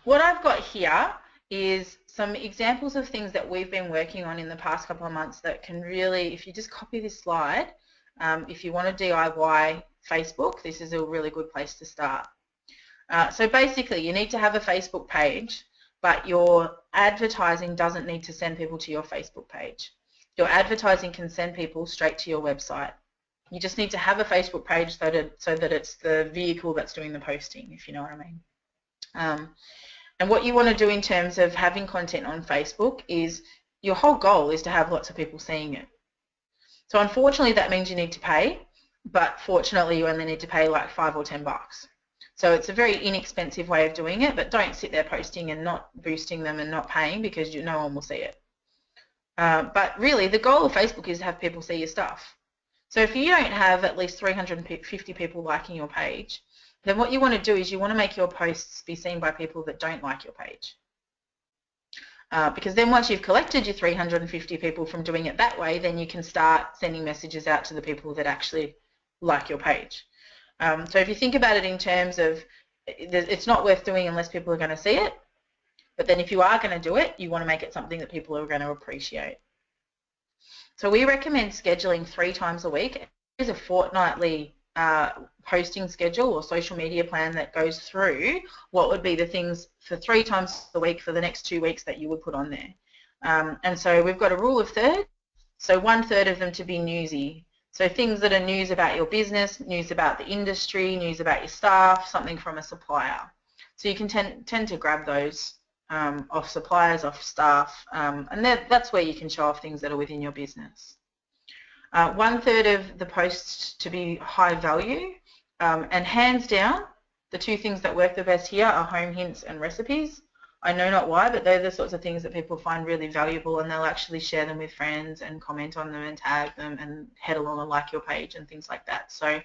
What I've got here is some examples of things that we've been working on in the past couple of months that can really, if you just copy this slide, if you want to DIY Facebook, this is a really good place to start. So basically, you need to have a Facebook page, but your advertising doesn't need to send people to your Facebook page. Your advertising can send people straight to your website. You just need to have a Facebook page so that it's the vehicle that's doing the posting, if you know what I mean. And what you want to do in terms of having content on Facebook is your whole goal is to have lots of people seeing it. So unfortunately that means you need to pay, but fortunately you only need to pay like $5 or $10. So it's a very inexpensive way of doing it, but don't sit there posting and not boosting them and not paying because no one will see it. But really the goal of Facebook is to have people see your stuff. So if you don't have at least 350 people liking your page, then what you want to do is you want to make your posts be seen by people that don't like your page. Because then once you've collected your 350 people from doing it that way, then you can start sending messages out to the people that actually like your page. So if you think about it in terms of it's not worth doing unless people are going to see it, but then if you are going to do it, you want to make it something that people are going to appreciate. So we recommend scheduling 3 times a week. There's a fortnightly posting schedule or social media plan that goes through what would be the things for 3 times a week for the next 2 weeks that you would put on there. And so we've got a rule of thirds, so 1/3 of them to be newsy. So things that are news about your business, news about the industry, news about your staff, something from a supplier. So you can tend to grab those off suppliers, off staff, and that's where you can show off things that are within your business. 1/3 of the posts to be high value, and hands down, the 2 things that work the best here are home hints and recipes. I know not why, but they're the sorts of things that people find really valuable, and they'll actually share them with friends and comment on them and tag them and head along and like your page and things like that. So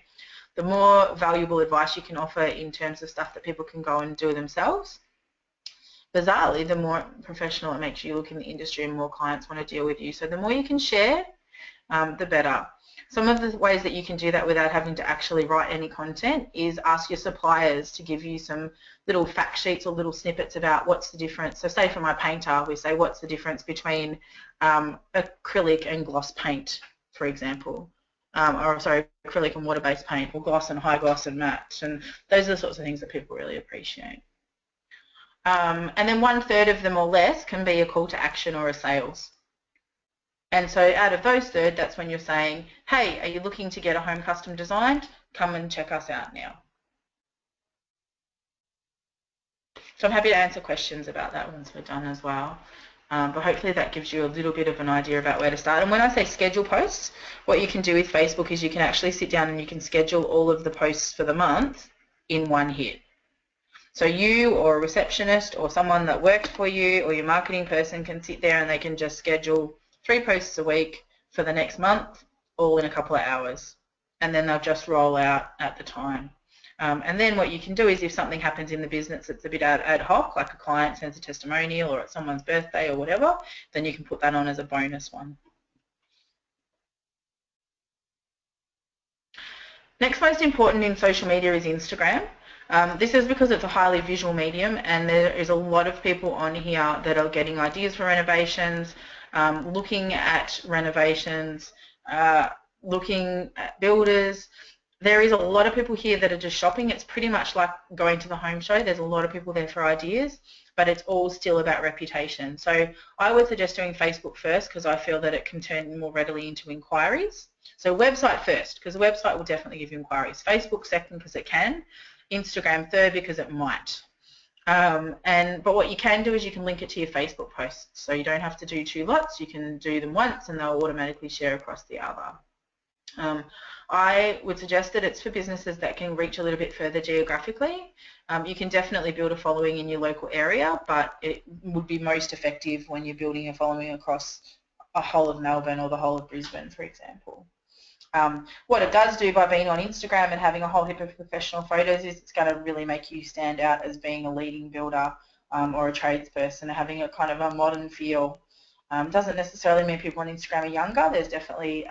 the more valuable advice you can offer in terms of stuff that people can go and do themselves, bizarrely, the more professional it makes you look in the industry and more clients want to deal with you. So the more you can share, the better. Some of the ways that you can do that without having to actually write any content is ask your suppliers to give you some little fact sheets or little snippets about what's the difference. So say for my painter, we say what's the difference between acrylic and gloss paint, for example. Or sorry, acrylic and water-based paint, or gloss and high gloss and matte. And those are the sorts of things that people really appreciate. And then 1/3 of them or less can be a call to action or a sales. And so out of those 1/3, that's when you're saying, hey, are you looking to get a home custom designed? Come and check us out now. So I'm happy to answer questions about that once we're done as well. But hopefully that gives you a little bit of an idea about where to start. And when I say schedule posts, what you can do with Facebook is you can actually sit down and you can schedule all of the posts for the month in one hit. So you or a receptionist or someone that works for you or your marketing person can sit there and they can just schedule 3 posts a week for the next month, all in a couple of hours. And then they'll just roll out at the time. And then what you can do is if something happens in the business that's a bit ad hoc, like a client sends a testimonial or it's someone's birthday or whatever, then you can put that on as a bonus one. Next most important in social media is Instagram. This is because it's a highly visual medium and there is a lot of people on here that are getting ideas for renovations, looking at renovations, looking at builders. There is a lot of people here that are just shopping. It's pretty much like going to the home show. There's a lot of people there for ideas, but it's all still about reputation. So I would suggest doing Facebook first because I feel that it can turn more readily into inquiries. So website first because the website will definitely give you inquiries. Facebook second because it can. Instagram third because it might. But what you can do is you can link it to your Facebook posts. So you don't have to do 2 lots. You can do them once and they'll automatically share across the other. I would suggest that it's for businesses that can reach a little bit further geographically. You can definitely build a following in your local area, but it would be most effective when you're building a following across a whole of Melbourne or the whole of Brisbane, for example. What it does do by being on Instagram and having a whole heap of professional photos is it's going to really make you stand out as being a leading builder or a tradesperson, having a kind of a modern feel. Doesn't necessarily mean people on Instagram are younger. There's definitely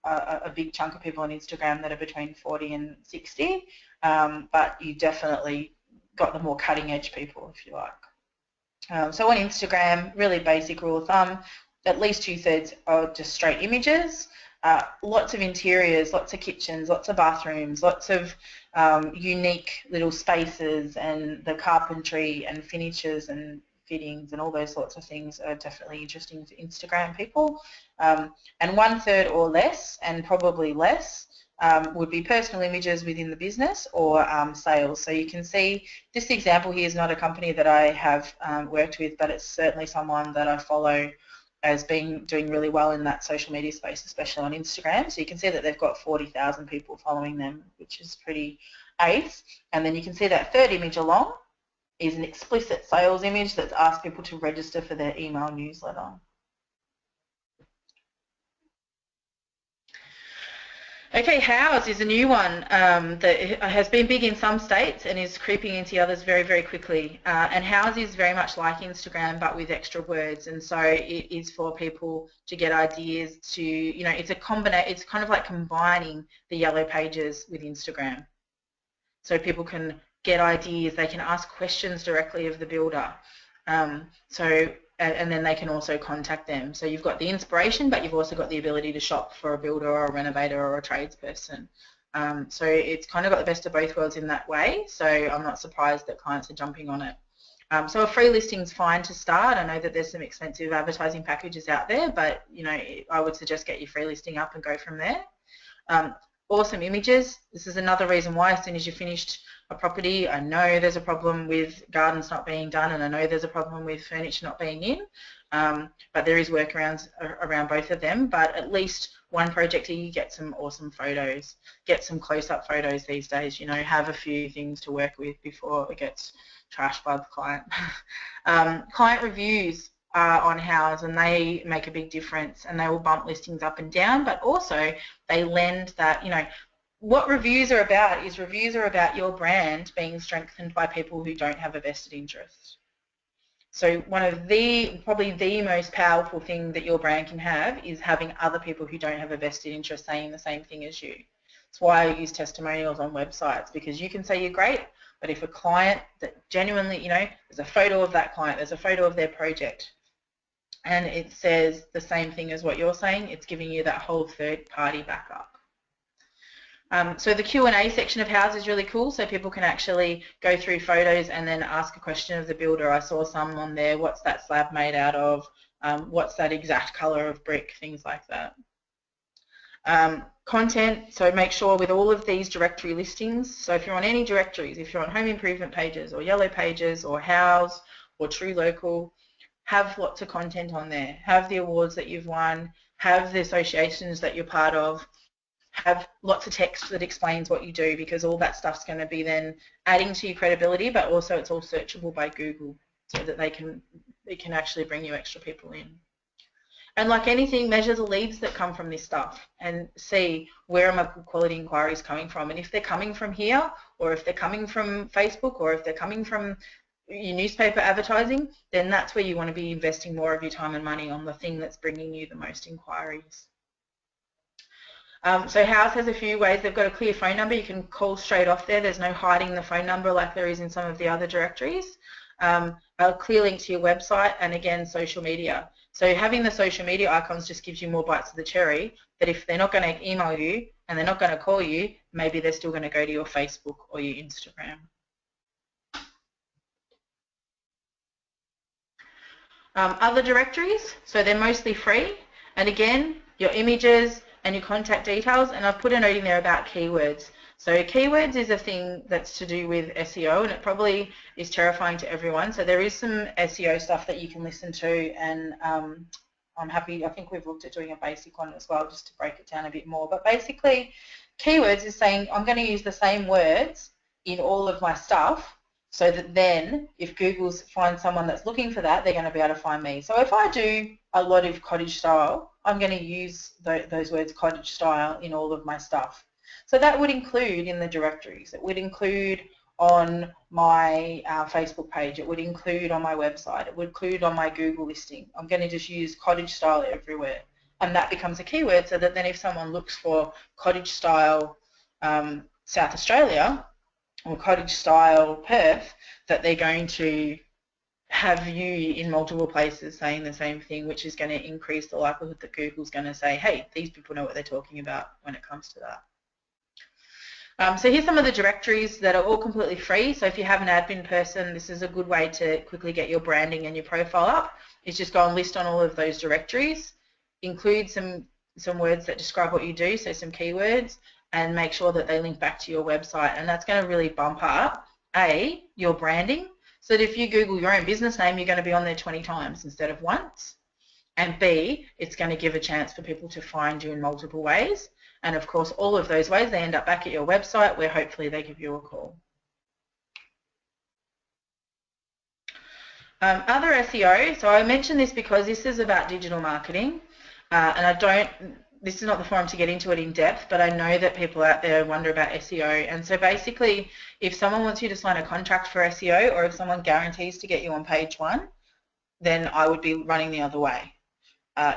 a big chunk of people on Instagram that are between 40 and 60, but you definitely got the more cutting edge people, if you like. So on Instagram, really basic rule of thumb, at least 2/3 are just straight images. Lots of interiors, lots of kitchens, lots of bathrooms, lots of unique little spaces, and the carpentry and finishes and fittings and all those sorts of things are definitely interesting to Instagram people. And 1/3 or less, and probably less, would be personal images within the business or sales. So you can see this example here is not a company that I have worked with, but it's certainly someone that I follow as being doing really well in that social media space, especially on Instagram. So you can see that they've got 40,000 people following them, which is pretty ace. And then you can see that third image along is an explicit sales image that's asked people to register for their email newsletter. Okay, House is a new one that has been big in some states and is creeping into others very, very quickly. And House is very much like Instagram, but with extra words. And so it is for people to get ideas to, you know, it's kind of like combining the yellow pages with Instagram. So people can get ideas, they can ask questions directly of the builder. And then they can also contact them. So you've got the inspiration, but you've also got the ability to shop for a builder or a renovator or a tradesperson. So it's kind of got the best of both worlds in that way. So I'm not surprised that clients are jumping on it. So a free listing's fine to start. I know that there's some expensive advertising packages out there, but you know, I would suggest get your free listing up and go from there. Awesome images. This is another reason why as soon as you've finished a property, I know there's a problem with gardens not being done, and I know there's a problem with furniture not being in, but there is workarounds around both of them. But at least one project here, you get some awesome photos, get some close-up photos these days, you know, have a few things to work with before it gets trashed by the client. Client reviews on House, and they make a big difference, and they will bump listings up and down, but also they lend that, you know, what reviews are about is reviews are about your brand being strengthened by people who don't have a vested interest. So one of probably the most powerful thing that your brand can have is having other people who don't have a vested interest saying the same thing as you. That's why I use testimonials on websites, because you can say you're great, but if a client that genuinely, you know, there's a photo of that client, there's a photo of their project, and it says the same thing as what you're saying, it's giving you that whole third-party backup. So the Q&A section of House is really cool, so people can actually go through photos and then ask a question of the builder. I saw some on there, what's that slab made out of, what's that exact colour of brick, things like that. Content, so make sure with all of these directory listings, so if you're on any directories, if you're on home improvement pages or yellow pages or House or True Local, have lots of content on there, have the awards that you've won, have the associations that you're part of, have lots of text that explains what you do, because all that stuff's going to be then adding to your credibility, but also it's all searchable by Google so that it can actually bring you extra people in. And like anything, measure the leads that come from this stuff and see where are my good quality inquiries coming from. And if they're coming from here, or if they're coming from Facebook, or if they're coming from your newspaper advertising, then that's where you want to be investing more of your time and money on the thing that's bringing you the most inquiries. So House has a few ways. They've got a clear phone number. You can call straight off there. There's no hiding the phone number like there is in some of the other directories. A clear link to your website, and again, social media. So having the social media icons just gives you more bites of the cherry, that if they're not going to email you and they're not going to call you, maybe they're still going to go to your Facebook or your Instagram. Other directories, so they're mostly free, and again, your images and your contact details, and I've put a note in there about keywords. So keywords is a thing that's to do with SEO, and it probably is terrifying to everyone. So there is some SEO stuff that you can listen to, and I'm happy, I think we've looked at doing a basic one as well, just to break it down a bit more. But basically, keywords is saying I'm going to use the same words in all of my stuff, so that then if Google finds someone that's looking for that, they're going to be able to find me. So if I do a lot of cottage style, I'm going to use those words cottage style in all of my stuff. So that would include in the directories. It would include on my Facebook page. It would include on my website. It would include on my Google listing. I'm going to just use cottage style everywhere. And that becomes a keyword, so that then if someone looks for cottage style South Australia or cottage style Perth, that they're going to have you in multiple places saying the same thing, which is going to increase the likelihood that Google's going to say, hey, these people know what they're talking about when it comes to that. So here's some of the directories that are all completely free. So if you have an admin person, this is a good way to quickly get your branding and your profile up. Is just go and list on all of those directories, include some words that describe what you do, so some keywords, and make sure that they link back to your website. And that's going to really bump up, A, your branding, so that if you Google your own business name, you're going to be on there 20 times instead of once. And B, it's going to give a chance for people to find you in multiple ways. And of course, all of those ways, they end up back at your website, where hopefully they give you a call. Other SEO, so I mentioned this because this is about digital marketing, and this is not the forum to get into it in depth, but I know that people out there wonder about SEO. And so basically, if someone wants you to sign a contract for SEO, or if someone guarantees to get you on page 1, then I would be running the other way.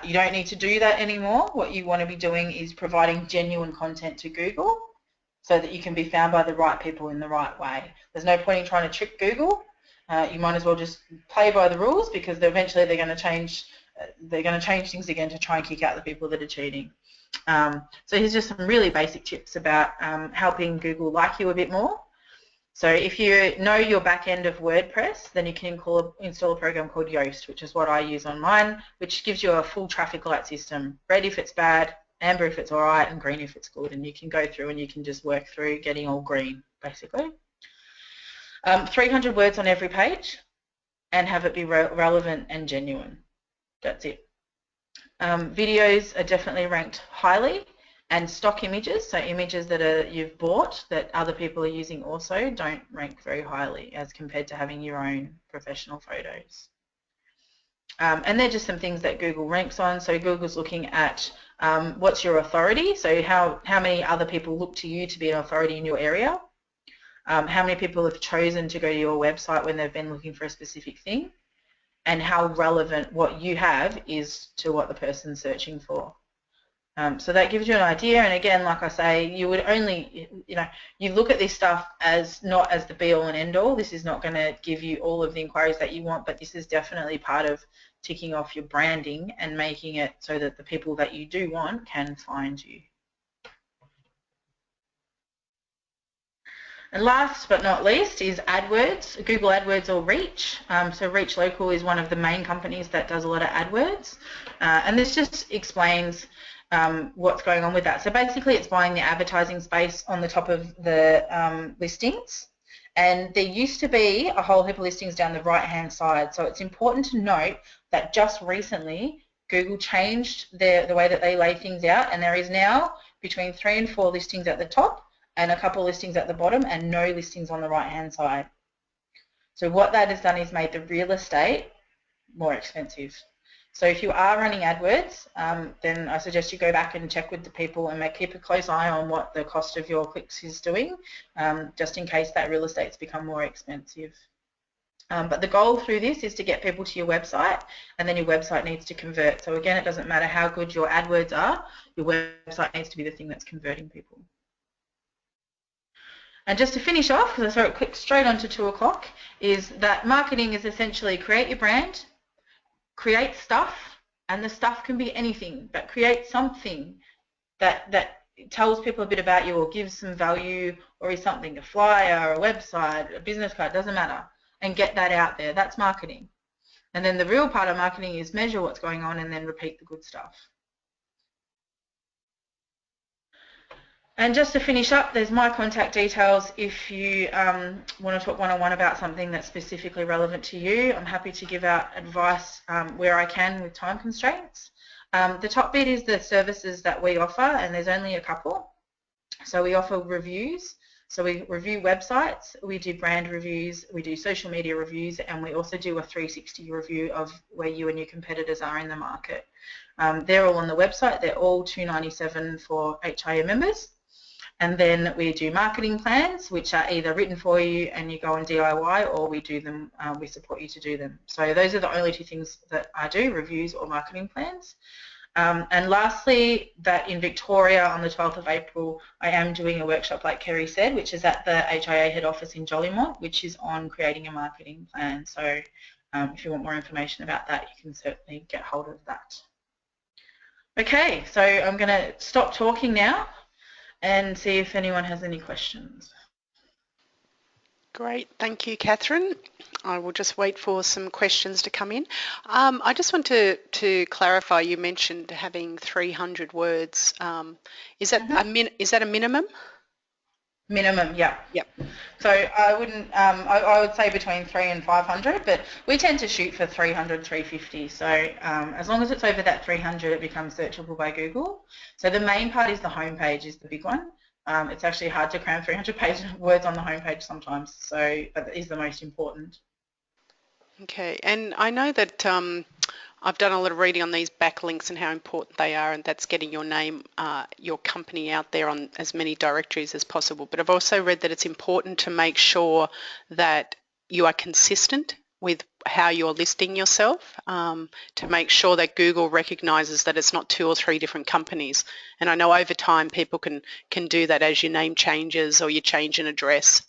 You don't need to do that anymore. What you want to be doing is providing genuine content to Google so that you can be found by the right people in the right way. There's no point in trying to trick Google. You might as well just play by the rules, because eventually they're going to change things again to try and kick out the people that are cheating. So here's just some really basic tips about helping Google like you a bit more. So if you know your back end of WordPress, then you can install a program called Yoast, which is what I use on mine, which gives you a full traffic light system. Red if it's bad, amber if it's all right, and green if it's good. And you can go through and you can just work through getting all green, basically. 300 words on every page, and have it be relevant and genuine. That's it. Videos are definitely ranked highly. And stock images, so images that you've bought that other people are using also, don't rank very highly as compared to having your own professional photos. And they're just some things that Google ranks on. So Google's looking at what's your authority, so how many other people look to you to be an authority in your area, how many people have chosen to go to your website when they've been looking for a specific thing, and how relevant what you have is to what the person's searching for. So that gives you an idea, and again, like I say, you would only, you look at this stuff as not as the be-all and end-all. This is not going to give you all of the inquiries that you want, but this is definitely part of ticking off your branding and making it so that the people that you do want can find you. And last but not least is AdWords, Google AdWords or Reach. So Reach Local is one of the main companies that does a lot of AdWords, and this just explains what's going on with that. So basically it's buying the advertising space on the top of the listings, and there used to be a whole heap of listings down the right hand side. So it's important to note that just recently Google changed the way that they lay things out, and there is now between 3 and 4 listings at the top and a couple of listings at the bottom, and no listings on the right hand side. So what that has done is made the real estate more expensive. So if you are running AdWords, then I suggest you go back and check with the people and keep a close eye on what the cost of your clicks is doing, just in case that real estate's become more expensive. But the goal through this is to get people to your website, and then your website needs to convert. So again, it doesn't matter how good your AdWords are, your website needs to be the thing that's converting people. And just to finish off, because I saw it click straight onto 2 o'clock, is that marketing is essentially create your brand, create stuff, and the stuff can be anything, but create something that tells people a bit about you or gives some value, or is something, a flyer, a website, a business card, doesn't matter, and get that out there. That's marketing. And then the real part of marketing is measure what's going on and then repeat the good stuff. And just to finish up, there's my contact details if you want to talk one-on-one about something that's specifically relevant to you. I'm happy to give out advice where I can with time constraints. The top bit is the services that we offer, and there's only a couple. So we offer reviews. So we review websites, we do brand reviews, we do social media reviews, and we also do a 360 review of where you and your competitors are in the market. They're all on the website. They're all $297 for HIA members. And then we do marketing plans, which are either written for you and you go on DIY, or we do them, we support you to do them. So those are the only two things that I do, reviews or marketing plans. And lastly, that in Victoria on the 12th of April, I am doing a workshop, like Kerry said, which is at the HIA head office in Jolimont, which is on creating a marketing plan. So if you want more information about that, you can certainly get hold of that. Okay, so I'm going to stop talking now and see if anyone has any questions. Great, thank you, Katherine. I will just wait for some questions to come in. I just want to clarify, you mentioned having 300 words. Is that a minimum? Minimum, yeah. Yep. So I wouldn't, I would say between 300 and 500, but we tend to shoot for 300, 350. So as long as it's over that 300, it becomes searchable by Google. So the main part is the homepage is the big one. It's actually hard to cram 300 words on the homepage sometimes, so that is the most important. Okay, and I know that I've done a lot of reading on these backlinks and how important they are, and that's getting your name, your company out there on as many directories as possible. But I've also read that it's important to make sure that you are consistent with how you're listing yourself, to make sure that Google recognizes that it's not 2 or 3 different companies. And I know over time people can do that as your name changes or you change an address.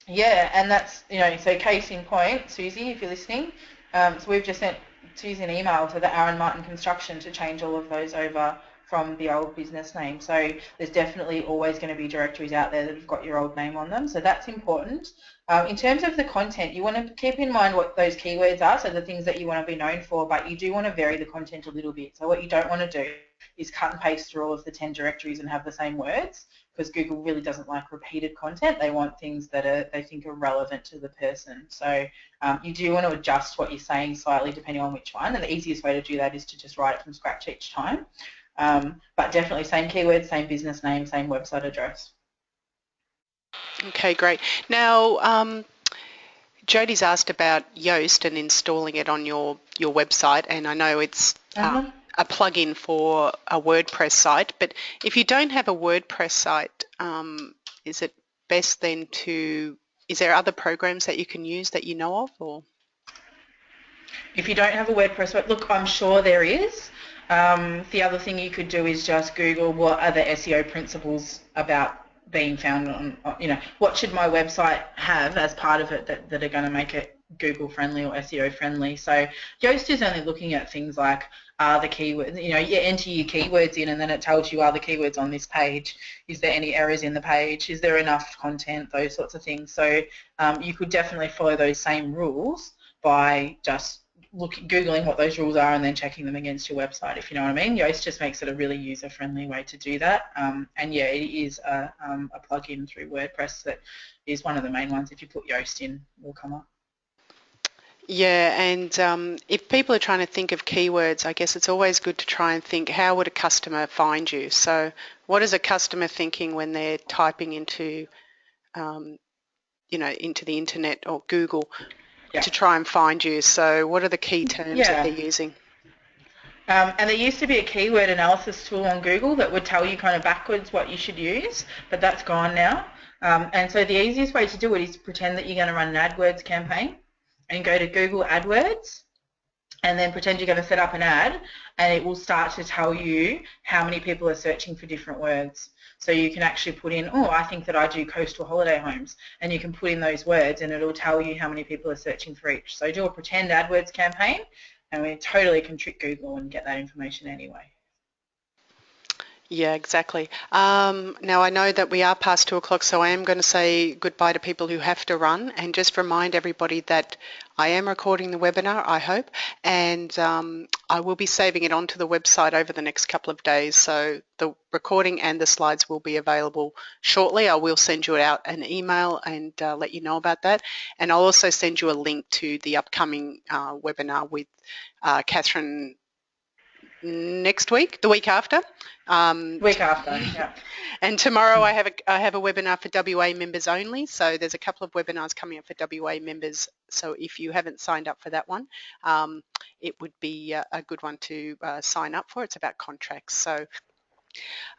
Yeah, and that's, so case in point, Susie, if you're listening, so we've just sent Susie an email to the Aaron Martin Construction to change all of those over from the old business name. So there's definitely always going to be directories out there that have got your old name on them. So that's important. In terms of the content, you want to keep in mind what those keywords are, so the things that you want to be known for, but you do want to vary the content a little bit. So what you don't want to do is cut and paste through all of the 10 directories and have the same words, because Google really doesn't like repeated content. They want things that they think are relevant to the person. So you do want to adjust what you're saying slightly depending on which one, and the easiest way to do that is to just write it from scratch each time. But definitely same keywords, same business name, same website address. Okay, great. Now, Jodie's asked about Yoast and installing it on your website, and I know it's a plugin for a WordPress site, but if you don't have a WordPress site, is it best then is there other programs that you can use that you know of? Or if you don't have a WordPress site, look, I'm sure there is. The other thing you could do is just Google what are the SEO principles about being found on, what should my website have as part of it that are going to make it Google friendly or SEO friendly. So Yoast is only looking at things like the keywords, you enter your keywords in and then it tells you are the keywords on this page, is there any errors in the page, is there enough content, those sorts of things. So you could definitely follow those same rules by just Googling what those rules are and then checking them against your website, if you know what I mean. Yoast just makes it a really user-friendly way to do that. And yeah, it is a plugin through WordPress that is one of the main ones. If you put Yoast in, it will come up. Yeah, and if people are trying to think of keywords, I guess it's always good to try and think, how would a customer find you? So what is a customer thinking when they're typing into, into the internet or Google to try and find you? So what are the key terms that they're using? And there used to be a keyword analysis tool on Google that would tell you kind of backwards what you should use, but that's gone now. And so the easiest way to do it is to pretend that you're going to run an AdWords campaign and go to Google AdWords and then pretend you're going to set up an ad, and it will start to tell you how many people are searching for different words. So you can actually put in, I think that I do coastal holiday homes, and you can put in those words and it'll tell you how many people are searching for each. So do a pretend AdWords campaign and we totally can trick Google and get that information anyway. Yeah, exactly. Now I know that we are past 2 o'clock, so I am going to say goodbye to people who have to run and just remind everybody that I am recording the webinar, I hope, and I will be saving it onto the website over the next couple of days. So the recording and the slides will be available shortly. I will send you out an email and let you know about that. And I'll also send you a link to the upcoming webinar with Katherine next week, the week after. Week after, yeah. And tomorrow I have a webinar for WA members only. So there's a couple of webinars coming up for WA members. So if you haven't signed up for that one, it would be a good one to sign up for. It's about contracts. So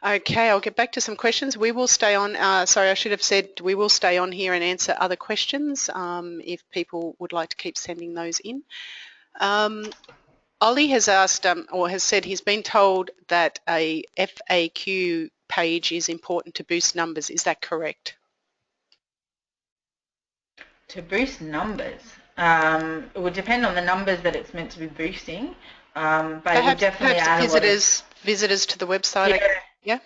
okay, I'll get back to some questions. We will stay on. Sorry, I should have said we will stay on here and answer other questions if people would like to keep sending those in. Ollie has asked or has said he's been told that a FAQ page is important to boost numbers. Is that correct? To boost numbers, it would depend on the numbers that it's meant to be boosting, but it would definitely add a lot of visitors to the website. Yeah.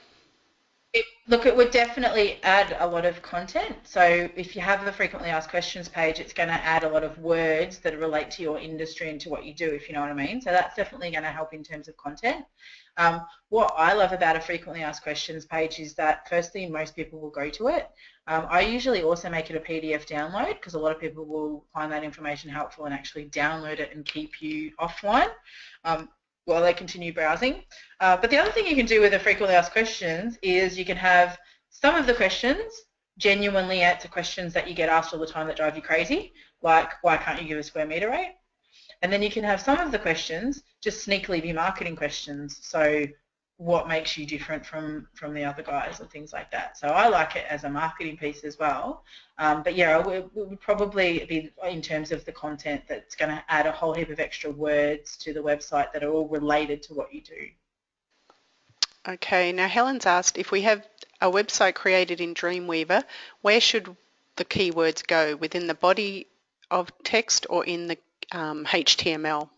Look, it would definitely add a lot of content. So if you have a frequently asked questions page, it's going to add a lot of words that relate to your industry and to what you do, if you know what I mean. So that's definitely going to help in terms of content. What I love about a frequently asked questions page is that firstly, most people will go to it. I usually also make it a PDF download because a lot of people will find that information helpful and actually download it and keep you offline. While they continue browsing. But the other thing you can do with the frequently asked questions is you can have some of the questions genuinely answer questions that you get asked all the time that drive you crazy, like why can't you give a square metre rate? And then you can have some of the questions just sneakily be marketing questions. So what makes you different from the other guys or things like that. So I like it as a marketing piece as well. But yeah, it would probably be in terms of the content that's going to add a whole heap of extra words to the website that are all related to what you do. Okay, now Helen's asked if we have a website created in Dreamweaver, where should the keywords go? Within the body of text or in the HTML?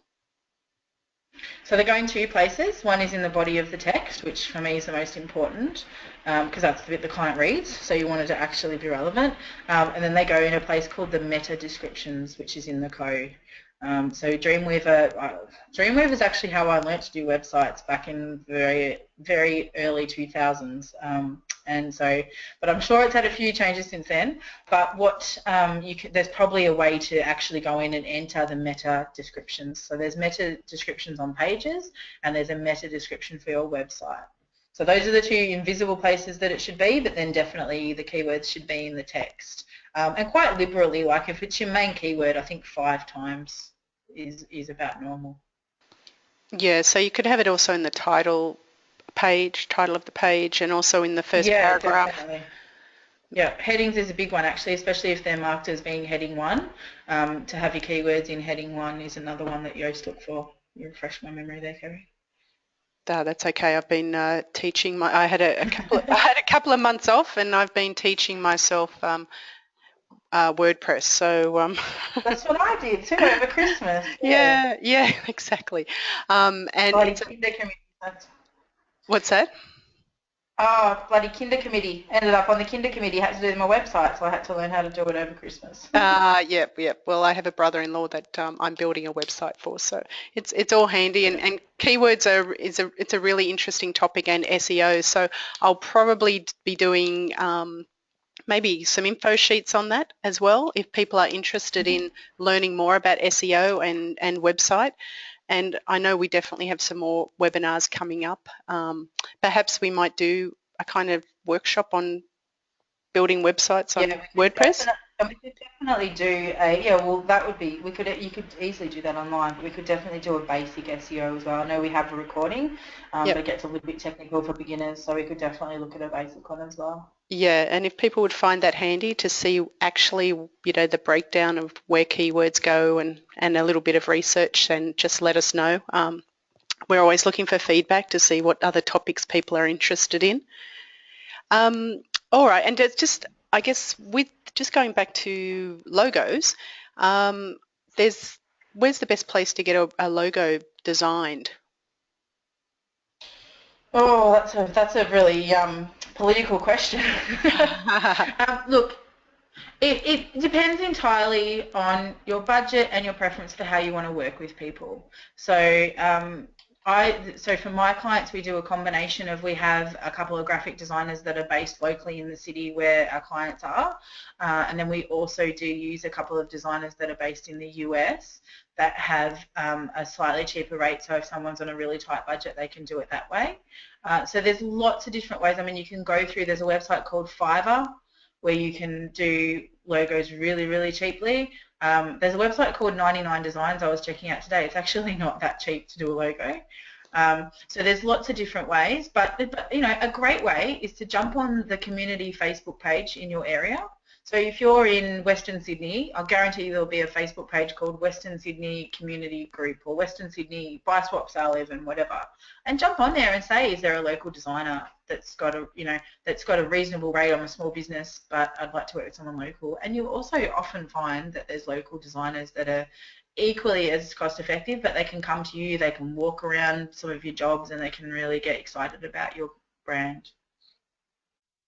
So they're going two places. One is in the body of the text, which for me is the most important because that's the bit the client reads, so you want it to actually be relevant. And then they go in a place called the meta descriptions, which is in the code. So Dreamweaver is actually how I learnt to do websites back in very, very early 2000s. But I'm sure it's had a few changes since then. But there's probably a way to actually go in and enter the meta descriptions. So there's meta descriptions on pages, and there's a meta description for your website. So those are the two invisible places that it should be, but then definitely the keywords should be in the text. And quite liberally, like if it's your main keyword, I think 5 times is about normal. Yeah, so you could have it also in the title of the page, and also in the first paragraph. Definitely. Yeah, headings is a big one actually, especially if they're marked as being heading 1. To have your keywords in heading 1 is another one that Yoast look for. You refresh my memory there, Kerry. That's okay. I've been teaching. I had a couple of months off, and I've been teaching myself WordPress. So that's what I did too over Christmas. Yeah, exactly. And what's that? Oh, bloody Kinder Committee. Ended up on the Kinder Committee, had to do my website, so I had to learn how to do it over Christmas. Yep. Well, I have a brother-in-law that I'm building a website for, so it's all handy. And keywords it's a really interesting topic, and SEO. So I'll probably be doing maybe some info sheets on that as well if people are interested in learning more about SEO and website. And I know we definitely have some more webinars coming up. Perhaps we might do a kind of workshop on building websites on WordPress. We could definitely do that would be, you could easily do that online, but we could definitely do a basic SEO as well. I know we have a recording, but it gets a little bit technical for beginners, so we could definitely look at a basic one as well. Yeah, and if people would find that handy to see actually, the breakdown of where keywords go and a little bit of research, then just let us know. We're always looking for feedback to see what other topics people are interested in. All right, and it's just, I guess, with just going back to logos, where's the best place to get a logo designed? Oh, that's a really political question. Look, it depends entirely on your budget and your preference for how you want to work with people. So so for my clients, we do a combination of, we have a couple of graphic designers that are based locally in the city where our clients are, and then we also do use a couple of designers that are based in the US that have a slightly cheaper rate. So if someone's on a really tight budget, they can do it that way. So there's lots of different ways. I mean, you can go through, there's a website called Fiverr where you can do logos really, really cheaply. There's a website called 99 Designs I was checking out today. It's actually not that cheap to do a logo. So there's lots of different ways, but a great way is to jump on the community Facebook page in your area. So if you're in Western Sydney, I'll guarantee you there'll be a Facebook page called Western Sydney Community Group or Western Sydney Buy Swap Sale Even, whatever. And jump on there and say, is there a local designer that's got a reasonable rate? I'm a small business, but I'd like to work with someone local. And you'll also often find that there's local designers that are equally as cost effective, but they can come to you, they can walk around some of your jobs, and they can really get excited about your brand.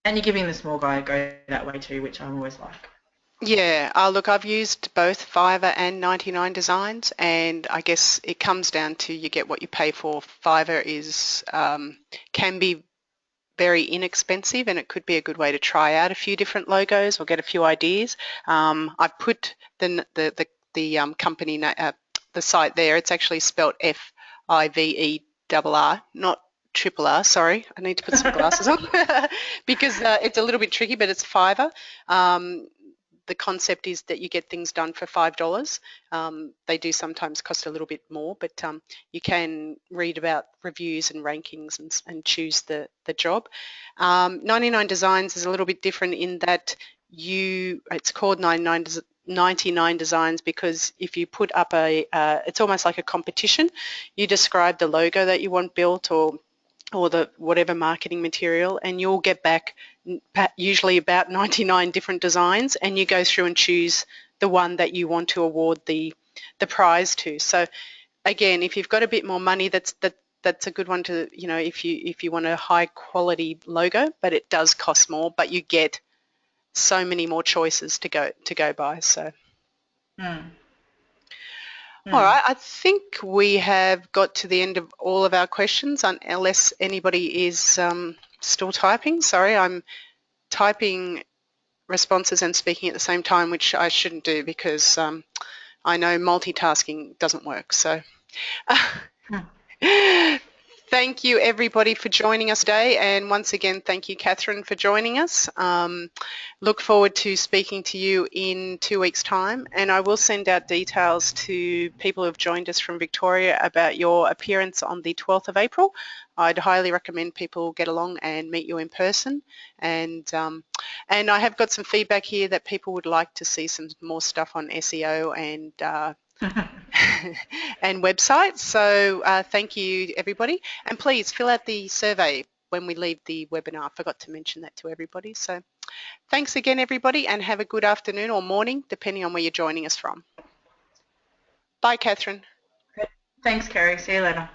And you're giving the small guy a go that way too, which I always like. Yeah, look, I've used both Fiverr and 99 Designs, and I guess it comes down to you get what you pay for. Fiverr can be very inexpensive, and it could be a good way to try out a few different logos or get a few ideas. I've put the company the site there. It's actually spelt Fiverr, not triple R. Sorry, I need to put some glasses on because it's a little bit tricky, but it's Fiverr. The concept is that you get things done for $5. They do sometimes cost a little bit more, but you can read about reviews and rankings and choose the job. 99 Designs is a little bit different in that it's called 99 Designs because if you put up it's almost like a competition. You describe the logo that you want built or the whatever marketing material, and you'll get back usually about 99 different designs, and you go through and choose the one that you want to award the prize to. So again, if you've got a bit more money, that's a good one to, if you want a high quality logo, but it does cost more, but you get so many more choices to go by. So Mm. all Mm. right, I think we have got to the end of all of our questions, unless anybody is still typing. Sorry, I'm typing responses and speaking at the same time, which I shouldn't do because I know multitasking doesn't work. So thank you everybody for joining us today, and once again thank you Katherine for joining us. Look forward to speaking to you in 2 weeks time, and I will send out details to people who have joined us from Victoria about your appearance on the 12th of April. I'd highly recommend people get along and meet you in person, and I have got some feedback here that people would like to see some more stuff on SEO and and websites. So thank you everybody, and please fill out the survey when we leave the webinar. I forgot to mention that to everybody. So thanks again everybody, and have a good afternoon or morning depending on where you're joining us from. Bye Katherine. Thanks, Kerry. See you later.